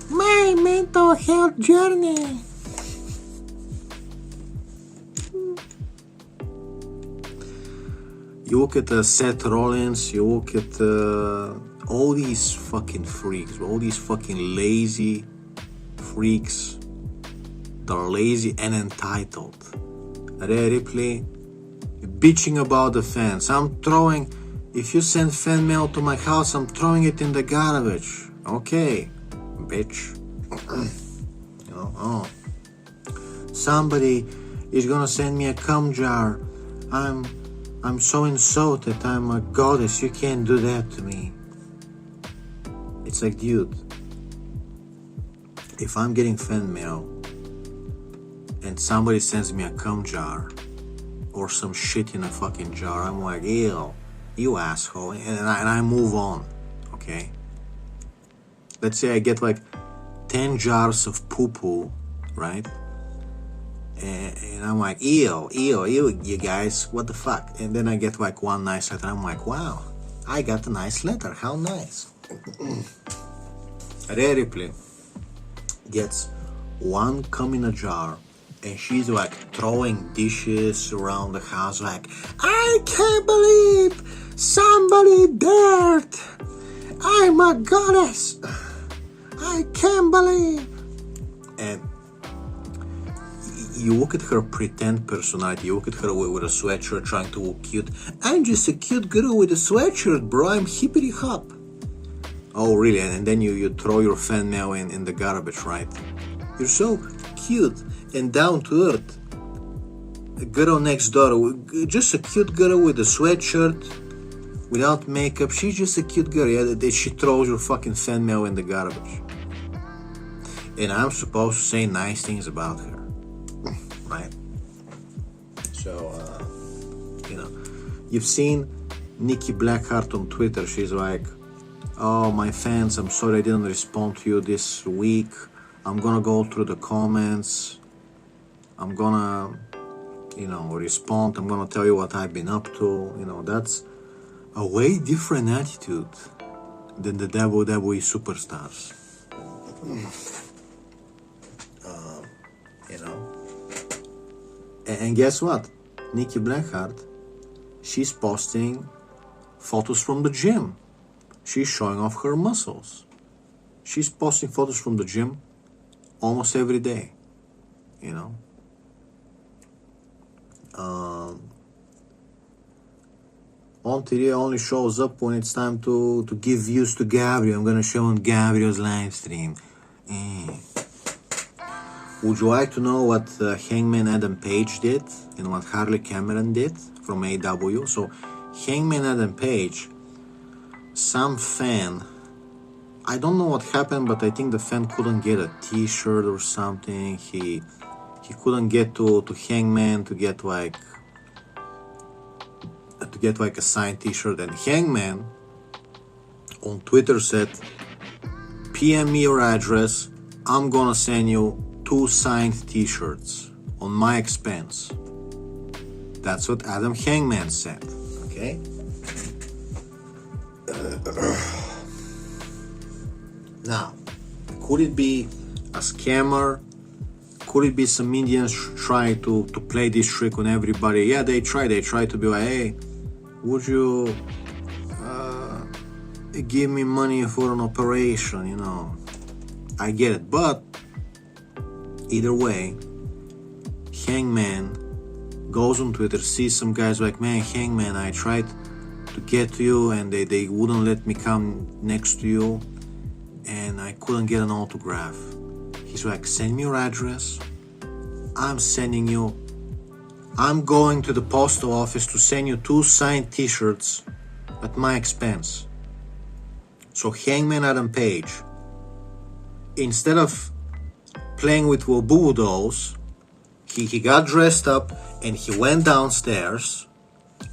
My mental health journey. You look at Seth Rollins, you look at all these fucking freaks, all these fucking lazy freaks. They're lazy and entitled. Rhea Ripley bitching about the fans. If you send fan mail to my house, I'm throwing it in the garbage. Okay, bitch. Somebody is gonna send me a cum jar. I'm so insulted. I'm a goddess. You can't do that to me. It's like, dude, if I'm getting fan mail and somebody sends me a cum jar or some shit in a fucking jar, I'm like, ew, you asshole, and I move on, okay? Let's say I get like 10 jars of poo-poo, right? And I'm like, ew, you guys, what the fuck? And then I get like one nice letter, I'm like, wow, I got a nice letter, how nice. Rhea Ripley gets one cum in a jar, and she's like throwing dishes around the house like, I can't believe somebody dared. I'm a goddess. I can't believe. And you look at her pretend personality, you look at her with a sweatshirt trying to look cute. I'm just a cute girl with a sweatshirt, bro. I'm hippity hop. Oh, really? And then you throw your fan mail in the garbage, right? You're so cute and down to earth. A girl next door, just a cute girl with a sweatshirt, without makeup. She's just a cute girl. Yeah, she throws your fucking fan mail in the garbage. And I'm supposed to say nice things about her, right? So, you've seen Nikki Blackheart on Twitter. She's like, oh, my fans, I'm sorry I didn't respond to you this week. I'm gonna go through the comments. I'm gonna, respond. I'm gonna tell you what I've been up to. That's a way different attitude than the WWE superstars. And guess what? Nikki Blackheart, she's posting photos from the gym. She's showing off her muscles. She's posting photos from the gym almost every day, Ontario only shows up when it's time to give views to Gabriel. I'm gonna show on Gabriel's live stream. Would you like to know what Hangman Adam Page did and what Harley Cameron did from AEW? So Hangman Adam Page, some fan, I don't know what happened, but I think the fan couldn't get a t-shirt or something. He couldn't get to Hangman to get like a signed t-shirt, and Hangman on Twitter said, PM me your address, I'm gonna send you 2 signed t-shirts on my expense. That's what Adam Hangman said, okay? Now, could it be a scammer? Could it be some Indians try to play this trick on everybody? Yeah, they try to be like, hey, would you give me money for an operation, I get it, but either way, Hangman goes on Twitter, sees some guys like, man, Hangman, I tried to get to you and they wouldn't let me come next to you, and I couldn't get an autograph. He's like, send me your address. I'm going to the postal office to send you 2 signed t-shirts at my expense. So Hangman Adam Page, instead of playing with Waboo dolls, he got dressed up and he went downstairs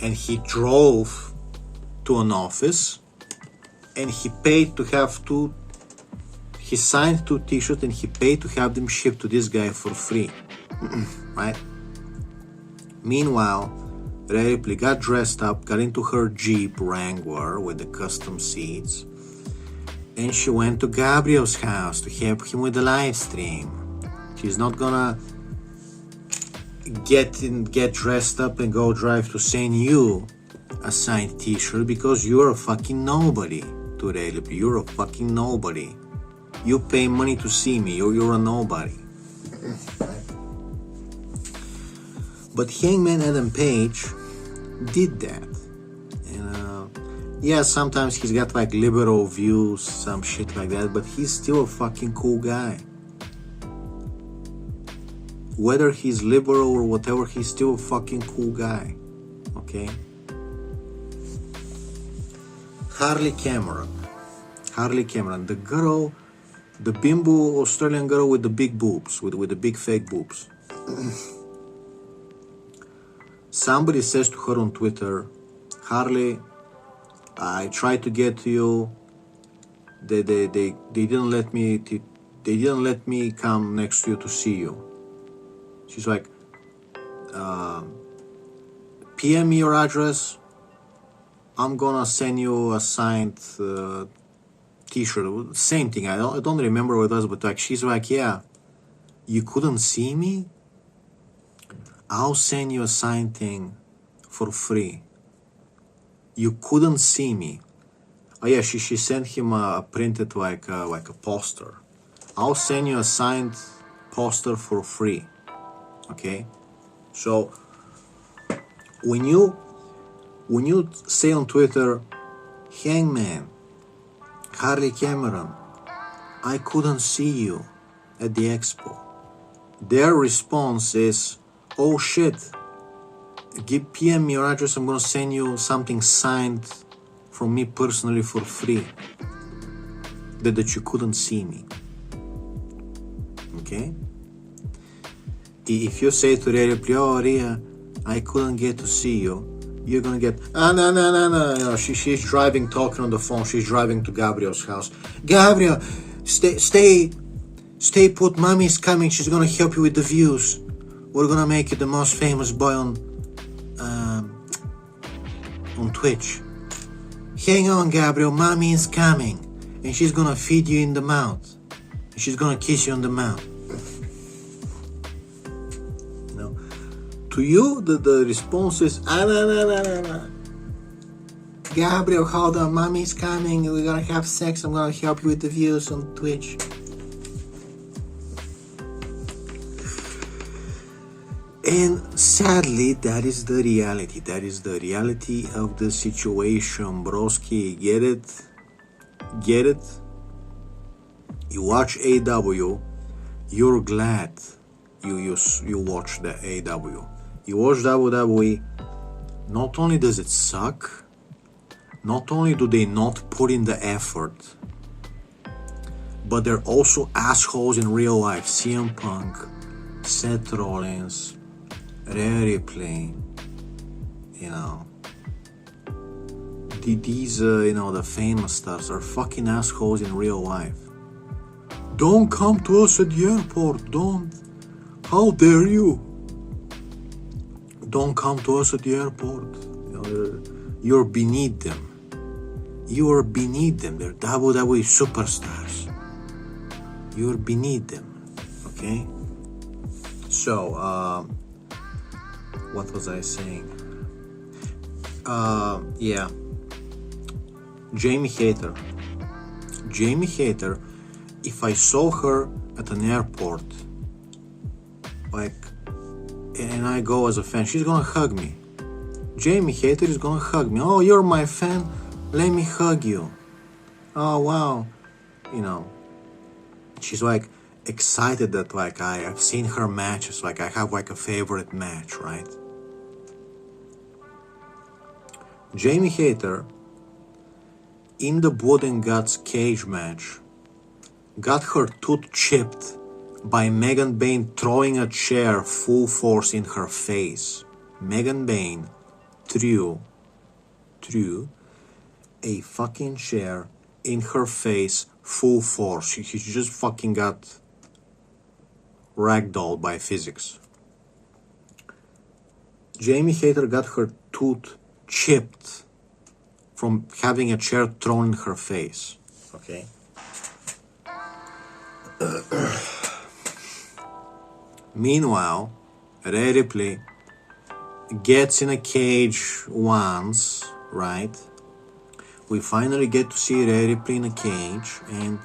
and he drove to an office and he paid to have he signed 2 t-shirts and he paid to have them shipped to this guy for free. Right? Meanwhile, Rhea Ripley got dressed up, got into her Jeep Wrangler with the custom seats, and she went to Gabriel's house to help him with the live stream. She's not gonna get dressed up and go drive to send you a signed t-shirt because you're a fucking nobody to Rhea Ripley. You're a fucking nobody. You pay money to see me. You're a nobody. But Hangman Adam Page did that. And yeah, sometimes he's got like liberal views, some shit like that, but he's still a fucking cool guy. Whether he's liberal or whatever, he's still a fucking cool guy. Okay? Harley Cameron, the girl, the bimbo Australian girl with the big boobs, with the big fake boobs. Somebody says to her on Twitter, Harley, I tried to get to you. They didn't let me. They didn't let me come next to you to see you. She's like, PM me your address. I'm gonna send you a signed t-shirt. Same thing. I don't remember what it was, but like she's like, yeah, you couldn't see me? I'll send you a signed thing for free. You couldn't see me. Oh yeah, she sent him a printed like a poster. I'll send you a signed poster for free. Okay? So when you say on Twitter, Hangman, Harley Cameron, I couldn't see you at the expo, their response is, oh shit, PM me your address, I'm gonna send you something signed from me personally for free, that you couldn't see me. Okay? If you say to Rhea Ripley, oh Rhea, I couldn't get to see you, you're gonna get, no. You know, she's driving, talking on the phone, she's driving to Gabriel's house. Gabriel, stay put, mommy's coming, she's gonna help you with the views. We're gonna make you the most famous boy on Twitch. Hang on, Gabriel, mommy is coming, and she's gonna feed you in the mouth. And she's gonna kiss you on the mouth. You know, to you, the response is, no. Gabriel, hold on, mommy's coming. We're gonna have sex. I'm gonna help you with the views on Twitch. And sadly, that is the reality. That is the reality of the situation, broski. Get it? Get it? You watch AEW, you're glad you watch the AEW. You watch WWE, not only does it suck, not only do they not put in the effort, but they're also assholes in real life. CM Punk, Seth Rollins, Rhea Ripley, you know, these, the famous stars are fucking assholes in real life. Don't come to us at the airport, don't. How dare you? Don't come to us at the airport. You're beneath them. You are beneath them. They're WWE superstars. You're beneath them, okay? So, what was I saying? Yeah. Jamie Hayter, if I saw her at an airport, like, and I go as a fan, she's gonna hug me. Jamie Hayter is gonna hug me. Oh, you're my fan? Let me hug you. Oh, wow. she's like excited that like I've seen her matches, like I have like a favorite match, right? Jamie Hayter, in the Blood and Guts cage match, got her tooth chipped by Megan Bayne throwing a chair full force in her face. Megan Bayne threw a fucking chair in her face full force. She just fucking got ragdolled by physics. Jamie Hayter got her tooth chipped from having a chair thrown in her face. Okay. Meanwhile, Rhea Ripley gets in a cage once, right? We finally get to see Rhea Ripley in a cage, and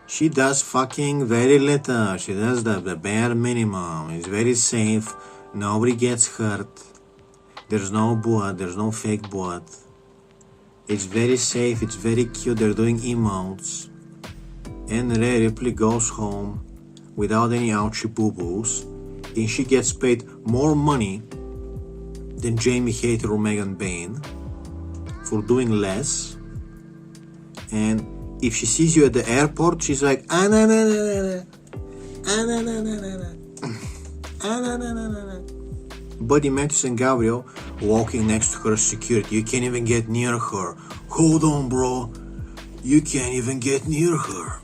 she does fucking very little. She does the bare minimum. It's very safe. Nobody gets hurt. There's no blood. There's no fake blood. It's very safe. It's very cute. They're doing emotes. And Rhea Ripley goes home without any ouchie boo-boos, and she gets paid more money than Jamie Hayter or Megan Bayne for doing less. And if she sees you at the airport, she's like, ah, na, na, na, na, na. Ah, na, na, na, na, na. Ah, na, na, na, na, na. Buddy Matthews and Gabriel walking next to her security. You can't even get near her. Hold on, bro. You can't even get near her.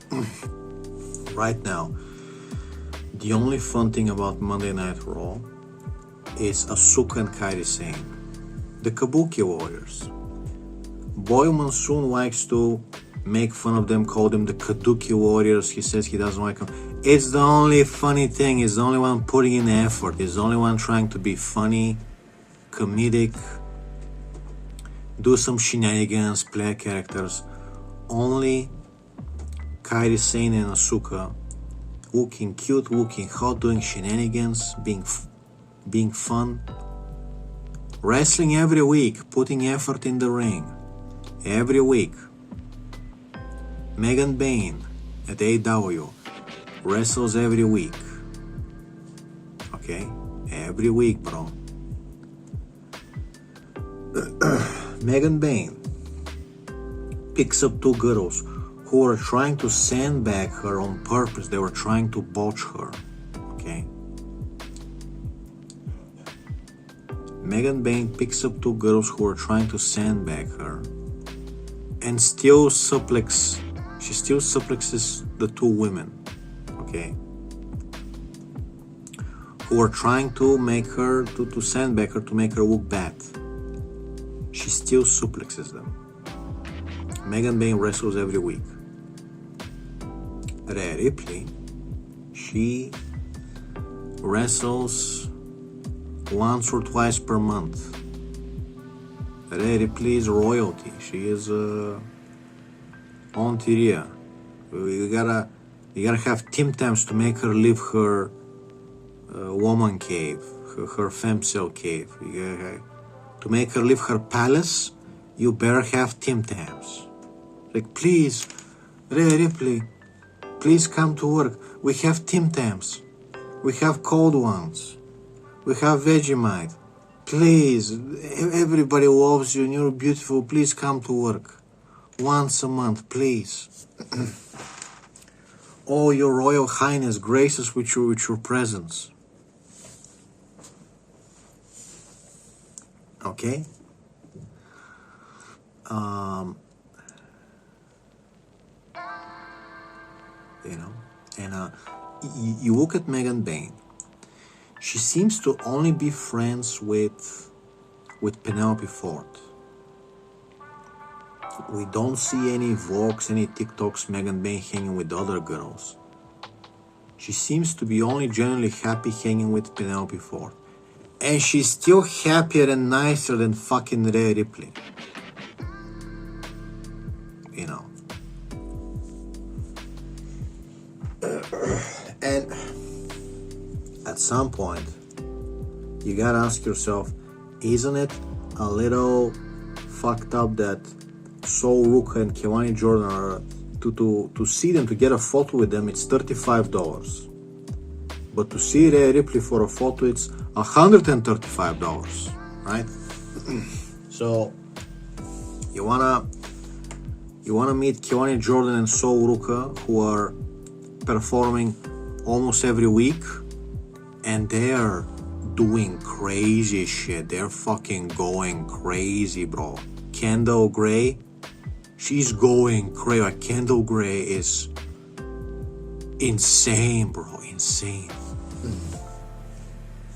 Right now, the only fun thing about Monday Night Raw is Asuka and Kairi Sane, the Kabuki Warriors. Boy Monsoon likes to make fun of them, call them the Kabuki Warriors. He says he doesn't like them. It's the only funny thing. It's the only one putting in effort. It's the only one trying to be funny, comedic, do some shenanigans, play characters. Only Kairi Sane and Asuka looking cute, looking hot, doing shenanigans, being fun. Wrestling every week, putting effort in the ring. Every week. Megan Bayne at AEW wrestles every week. Okay? Every week, bro. Megan Bayne picks up two girls who are trying to sandbag her on purpose. They were trying to botch her. Okay? Megan Bayne picks up two girls who are trying to sandbag her and she still suplexes the two women, okay, who are trying to make her, to sandbag her, to make her look bad. She still suplexes them. Megan Bayne wrestles every week. Rhea Ripley, she wrestles once or twice per month. Rhea Ripley is royalty. She is on Tyria. You gotta have Tim Tams to make her leave her woman cave, her femcell cave. To make her leave her palace, you better have Tim Tams. Like, please, Rhea Ripley, please come to work. We have Tim Tams. We have cold ones. We have Vegemite. Please, everybody loves you and you're beautiful. Please come to work. Once a month, please. Oh, your Royal Highness, grace us with your presence. Okay? You look at Megan Bayne. She seems to only be friends with Penelope Ford. We don't see any vlogs, any TikToks, Megan Bayne hanging with other girls. She seems to be only genuinely happy hanging with Penelope Ford. And she's still happier and nicer than fucking Rhea Ripley. You know. And at some point, you gotta ask yourself, isn't it a little fucked up that Sol Ruka and Kelani Jordan are to see them, to get a photo with them, it's $35. But to see Rhea Ripley for a photo, it's $135, right? So you wanna meet Keone Jordan and Sol Ruka, who are performing almost every week, and they're doing crazy shit. They're fucking going crazy, bro. Kendall Gray, she's going crazy. Like, Kendall Gray is insane, bro. Insane.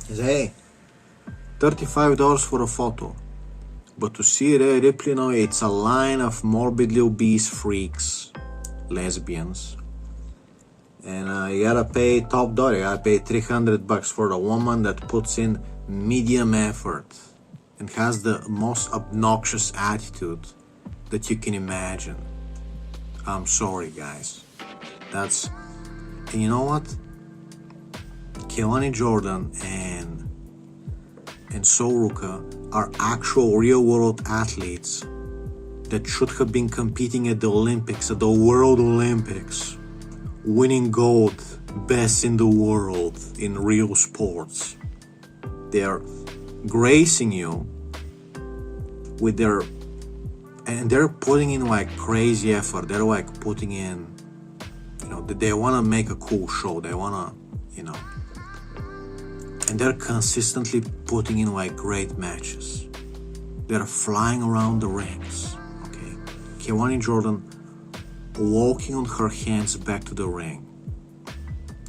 Hey, $35 for a photo. But to see Rhea Ripley now, it's a line of morbidly obese freaks, lesbians. And you gotta pay top dollar. You gotta pay $300 for the woman that puts in medium effort and has the most obnoxious attitude that you can imagine. I'm sorry, guys. And you know what? Keone Jordan and Sol Ruka are actual real-world athletes that should have been competing at the Olympics, at the World Olympics, winning gold, best in the world in real sports. They're gracing you with they're putting in like crazy effort. They're like putting in, they want to make a cool show. They want to, and they're consistently putting in like great matches. They're flying around the rings, okay? Keone Jordan walking on her hands back to the ring.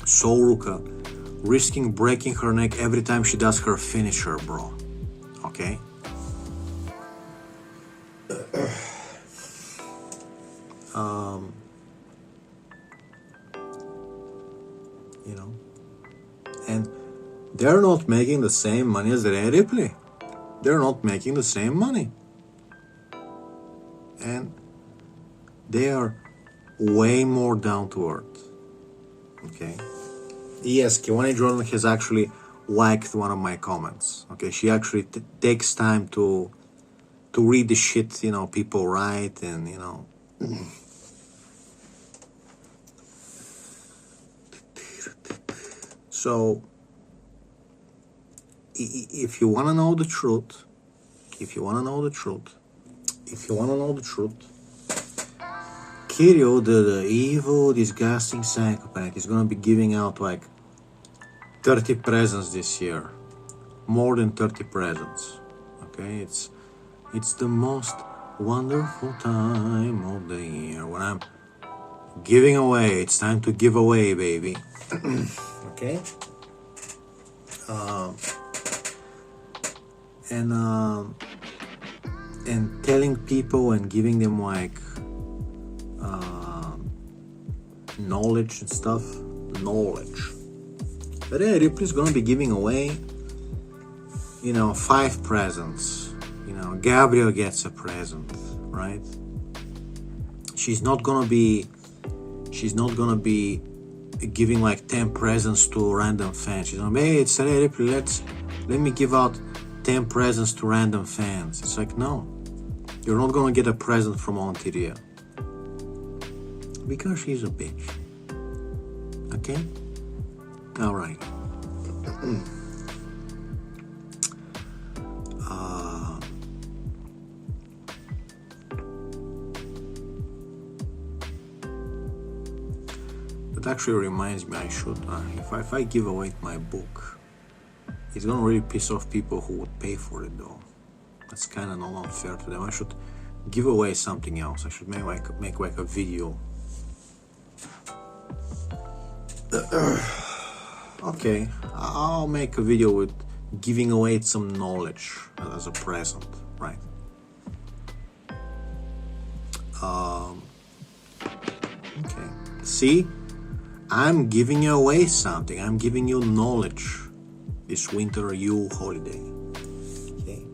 Sol Ruka risking breaking her neck every time she does her finisher, bro. Okay? And they're not making the same money as Rhea Ripley. They're not making the same money. And they are way more down to earth. Okay? Yes, Keone Jordan has actually liked one of my comments. Okay? She actually takes time to read the shit, people write, and, So, if you want to know the truth, Kiril, the evil, disgusting psychopath, is going to be giving out like 30 presents this year. More than 30 presents. Okay? It's the most wonderful time of the year when I'm giving away. It's time to give away, baby. Okay? And telling people and giving them like knowledge and stuff. But Rhea Ripley's gonna be giving away 5 presents. Gabriel gets a present, right? She's not gonna be giving like 10 presents to random fans. She's gonna be, hey, it's Rhea Ripley, let me give out 10 presents to random fans. It's like, no, you're not gonna get a present from Auntie Rhea because she's a bitch. Okay? Alright. That actually reminds me, I should, if I give away my book, it's gonna really piss off people who would pay for it though. That's kind of not unfair to them. I should give away something else. I should make like a video. Okay, I'll make a video with giving away some knowledge as a present, right? Okay, see? I'm giving you away something. I'm giving you knowledge this winter Yule holiday. Okay.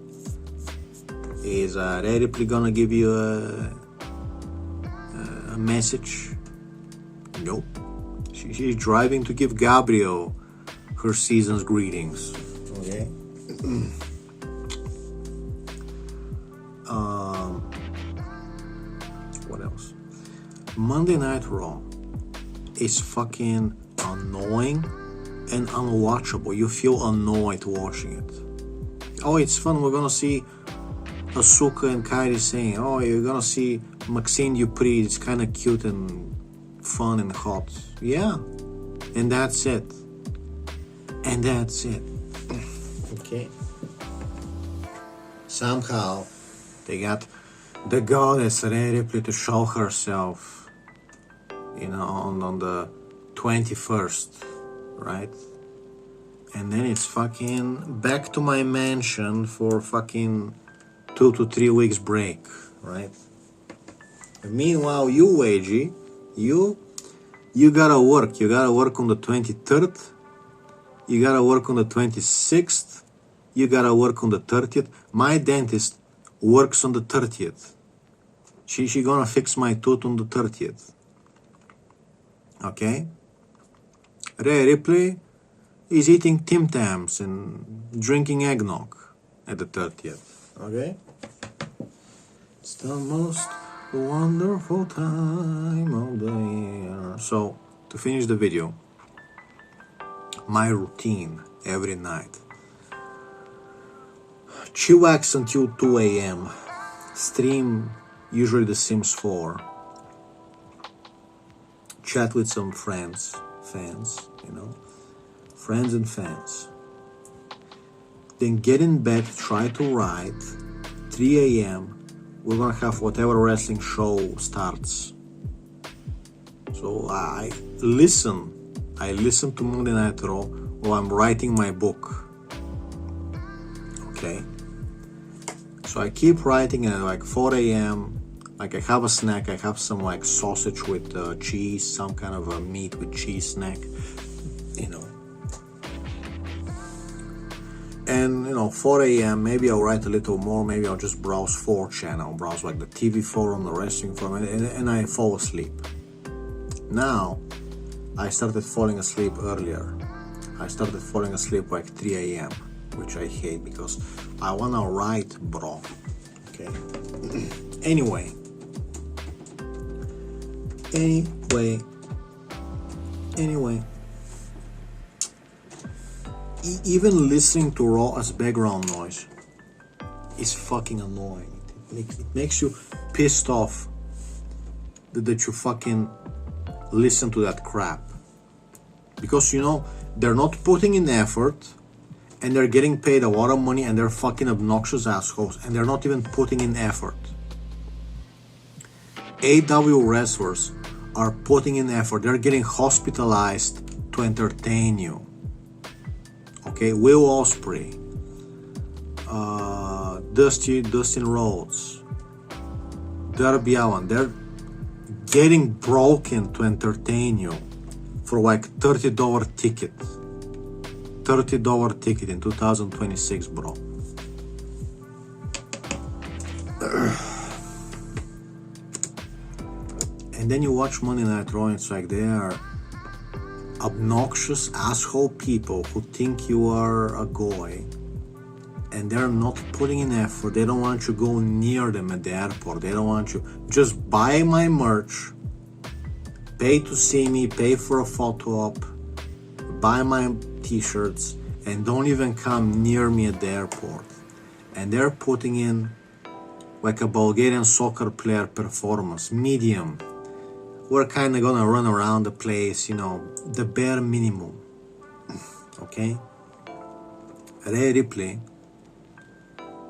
Is Rhea Ripley gonna give you a message? Nope. She's driving to give Gabriel her season's greetings. Okay. What else? Monday Night Raw is fucking annoying and unwatchable. You feel annoyed watching it. Oh, it's fun. We're gonna see Asuka and Kairi saying, oh, you're gonna see Maxine Dupree. It's kind of cute and fun and hot. Yeah, and that's it. And that's it. Okay. Somehow they got the goddess Rhea Ripley to show herself, on the 21st, right? And then it's fucking back to my mansion for fucking 2 to 3 weeks break, right? And meanwhile, you, AG, you gotta work. You gotta work on the 23rd. You gotta work on the 26th. You gotta work on the 30th. My dentist works on the 30th. She gonna fix my tooth on the 30th. Okay? Rhea Ripley is eating Tim Tams and drinking eggnog at the 30th. Okay? It's the most wonderful time of the year. So, to finish the video, my routine every night. Chillax until 2 a.m. Stream usually The Sims 4. Chat with some fans, friends and fans. Then get in bed, try to write. 3 a.m. we're gonna have whatever wrestling show starts. So I listen to Monday Night Raw while I'm writing my book. Okay? So I keep writing, and at 4 a.m., I have a snack. I have some sausage with cheese, some kind of a meat with cheese snack, And 4 a.m. maybe I'll write a little more. Maybe I'll just browse 4chan. I'll browse the TV forum, the wrestling forum, and I fall asleep. Now, I started falling asleep earlier. I started falling asleep 3 a.m., which I hate because I wanna write, bro. Okay. Anyway, even listening to Raw as background noise is fucking annoying. It makes you pissed off that you fucking listen to that crap. Because, they're not putting in effort, and they're getting paid a lot of money, and they're fucking obnoxious assholes, and they're not even putting in effort. AEW wrestlers are putting in effort. They're getting hospitalized to entertain you. Okay, Will Ospreay, Dustin Rhodes, Darby Allin, they're getting broken to entertain you for $30 ticket. $30 ticket in 2026, bro. And then you watch Monday Night Raw, and it's they are obnoxious asshole people who think you are a goy, and they're not putting in effort. They don't want you to go near them at the airport. They don't want you. Just buy my merch, pay to see me, pay for a photo op, buy my t-shirts, and don't even come near me at the airport. And they're putting in a Bulgarian soccer player performance, medium. We're kind of gonna run around the place, the bare minimum. Okay? Rhea Ripley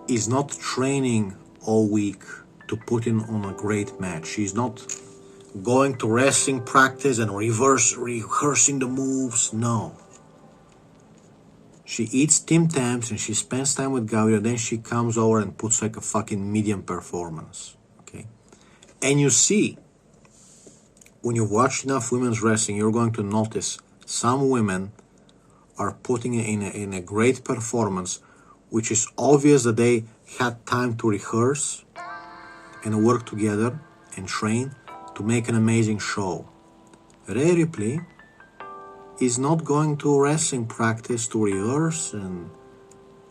is not training all week to put in on a great match. She's not going to wrestling practice and rehearsing the moves. No. She eats Tim Tams and she spends time with Gabriel, then she comes over and puts a fucking medium performance. Okay? And you see, when you watch enough women's wrestling, you're going to notice some women are putting in a great performance, which is obvious that they had time to rehearse and work together and train to make an amazing show. Rhea Ripley is not going to wrestling practice to rehearse and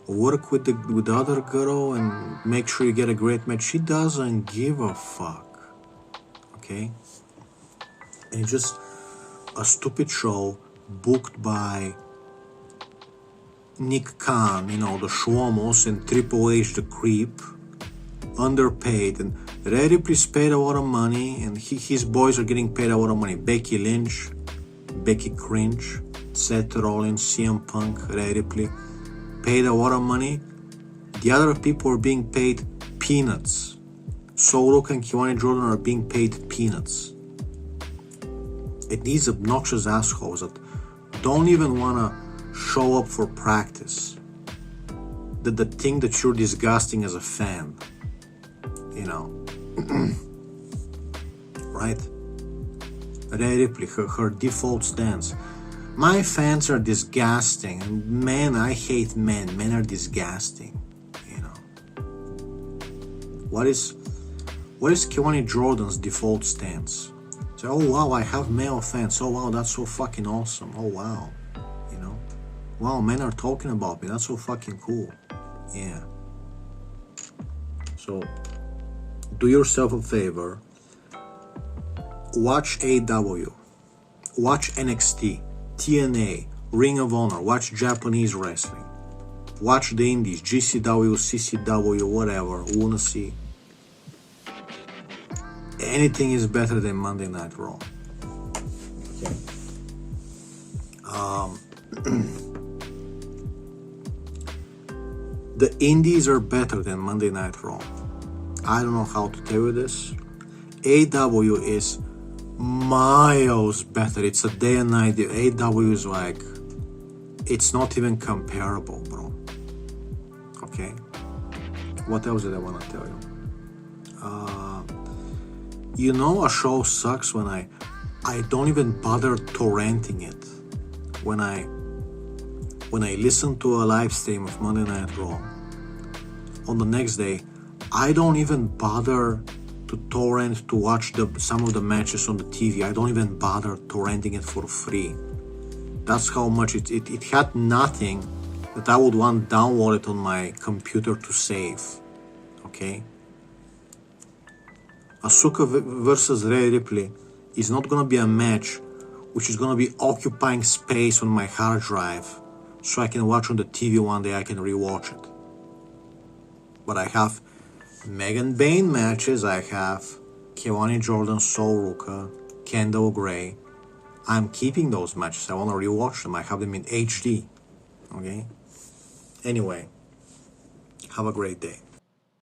work with the other girl and make sure you get a great match. She doesn't give a fuck. Okay? And it's just a stupid show booked by Nick Khan, you know, the Shwomos, and Triple H, the creep, underpaid. And Rhea Ripley's paid a lot of money, and his boys are getting paid a lot of money. Becky Lynch, Becky Cringe, Seth Rollins, CM Punk, Rhea Ripley, paid a lot of money. The other people are being paid peanuts. Soluk and Kiwani Jordan are being paid peanuts. And these obnoxious assholes that don't even want to show up for practice, that think that you're disgusting as a fan, you know. Right? Rhea Ripley, her default stance: my fans are disgusting, and men, I hate men. Men are disgusting, you know. What is Kiwani Jordan's default stance? Say, oh wow, I have male fans. Oh wow, that's so fucking awesome. Oh wow, you know. Wow, men are talking about me. That's so fucking cool. Yeah. So, do yourself a favor. Watch AEW. Watch NXT, TNA, Ring of Honor. Watch Japanese wrestling. Watch the indies, GCW, CCW, whatever. Wanna see? Anything is better than Monday Night Raw. Okay. The indies are better than Monday Night Raw. I don't know how to tell you this. AEW is miles better. It's a day and night. AEW is like, it's not even comparable, bro. Okay. What else did I want to tell you? You know, a show sucks when I don't even bother torrenting it. When I listen to a live stream of Monday Night Raw, on the next day, I don't even bother to torrent to watch some of the matches on the TV. I don't even bother torrenting it for free. That's how much it had nothing that I would want downloaded on my computer to save. Okay? Asuka versus Rhea Ripley is not gonna be a match which is gonna be occupying space on my hard drive so I can watch on the TV one day. I can rewatch it. But I have Megan Bayne matches. I have Kiwani Jordan, Sol Ruka, Kendall Gray. I'm keeping those matches. I want to rewatch them. I have them in HD. Okay? Anyway, have a great day.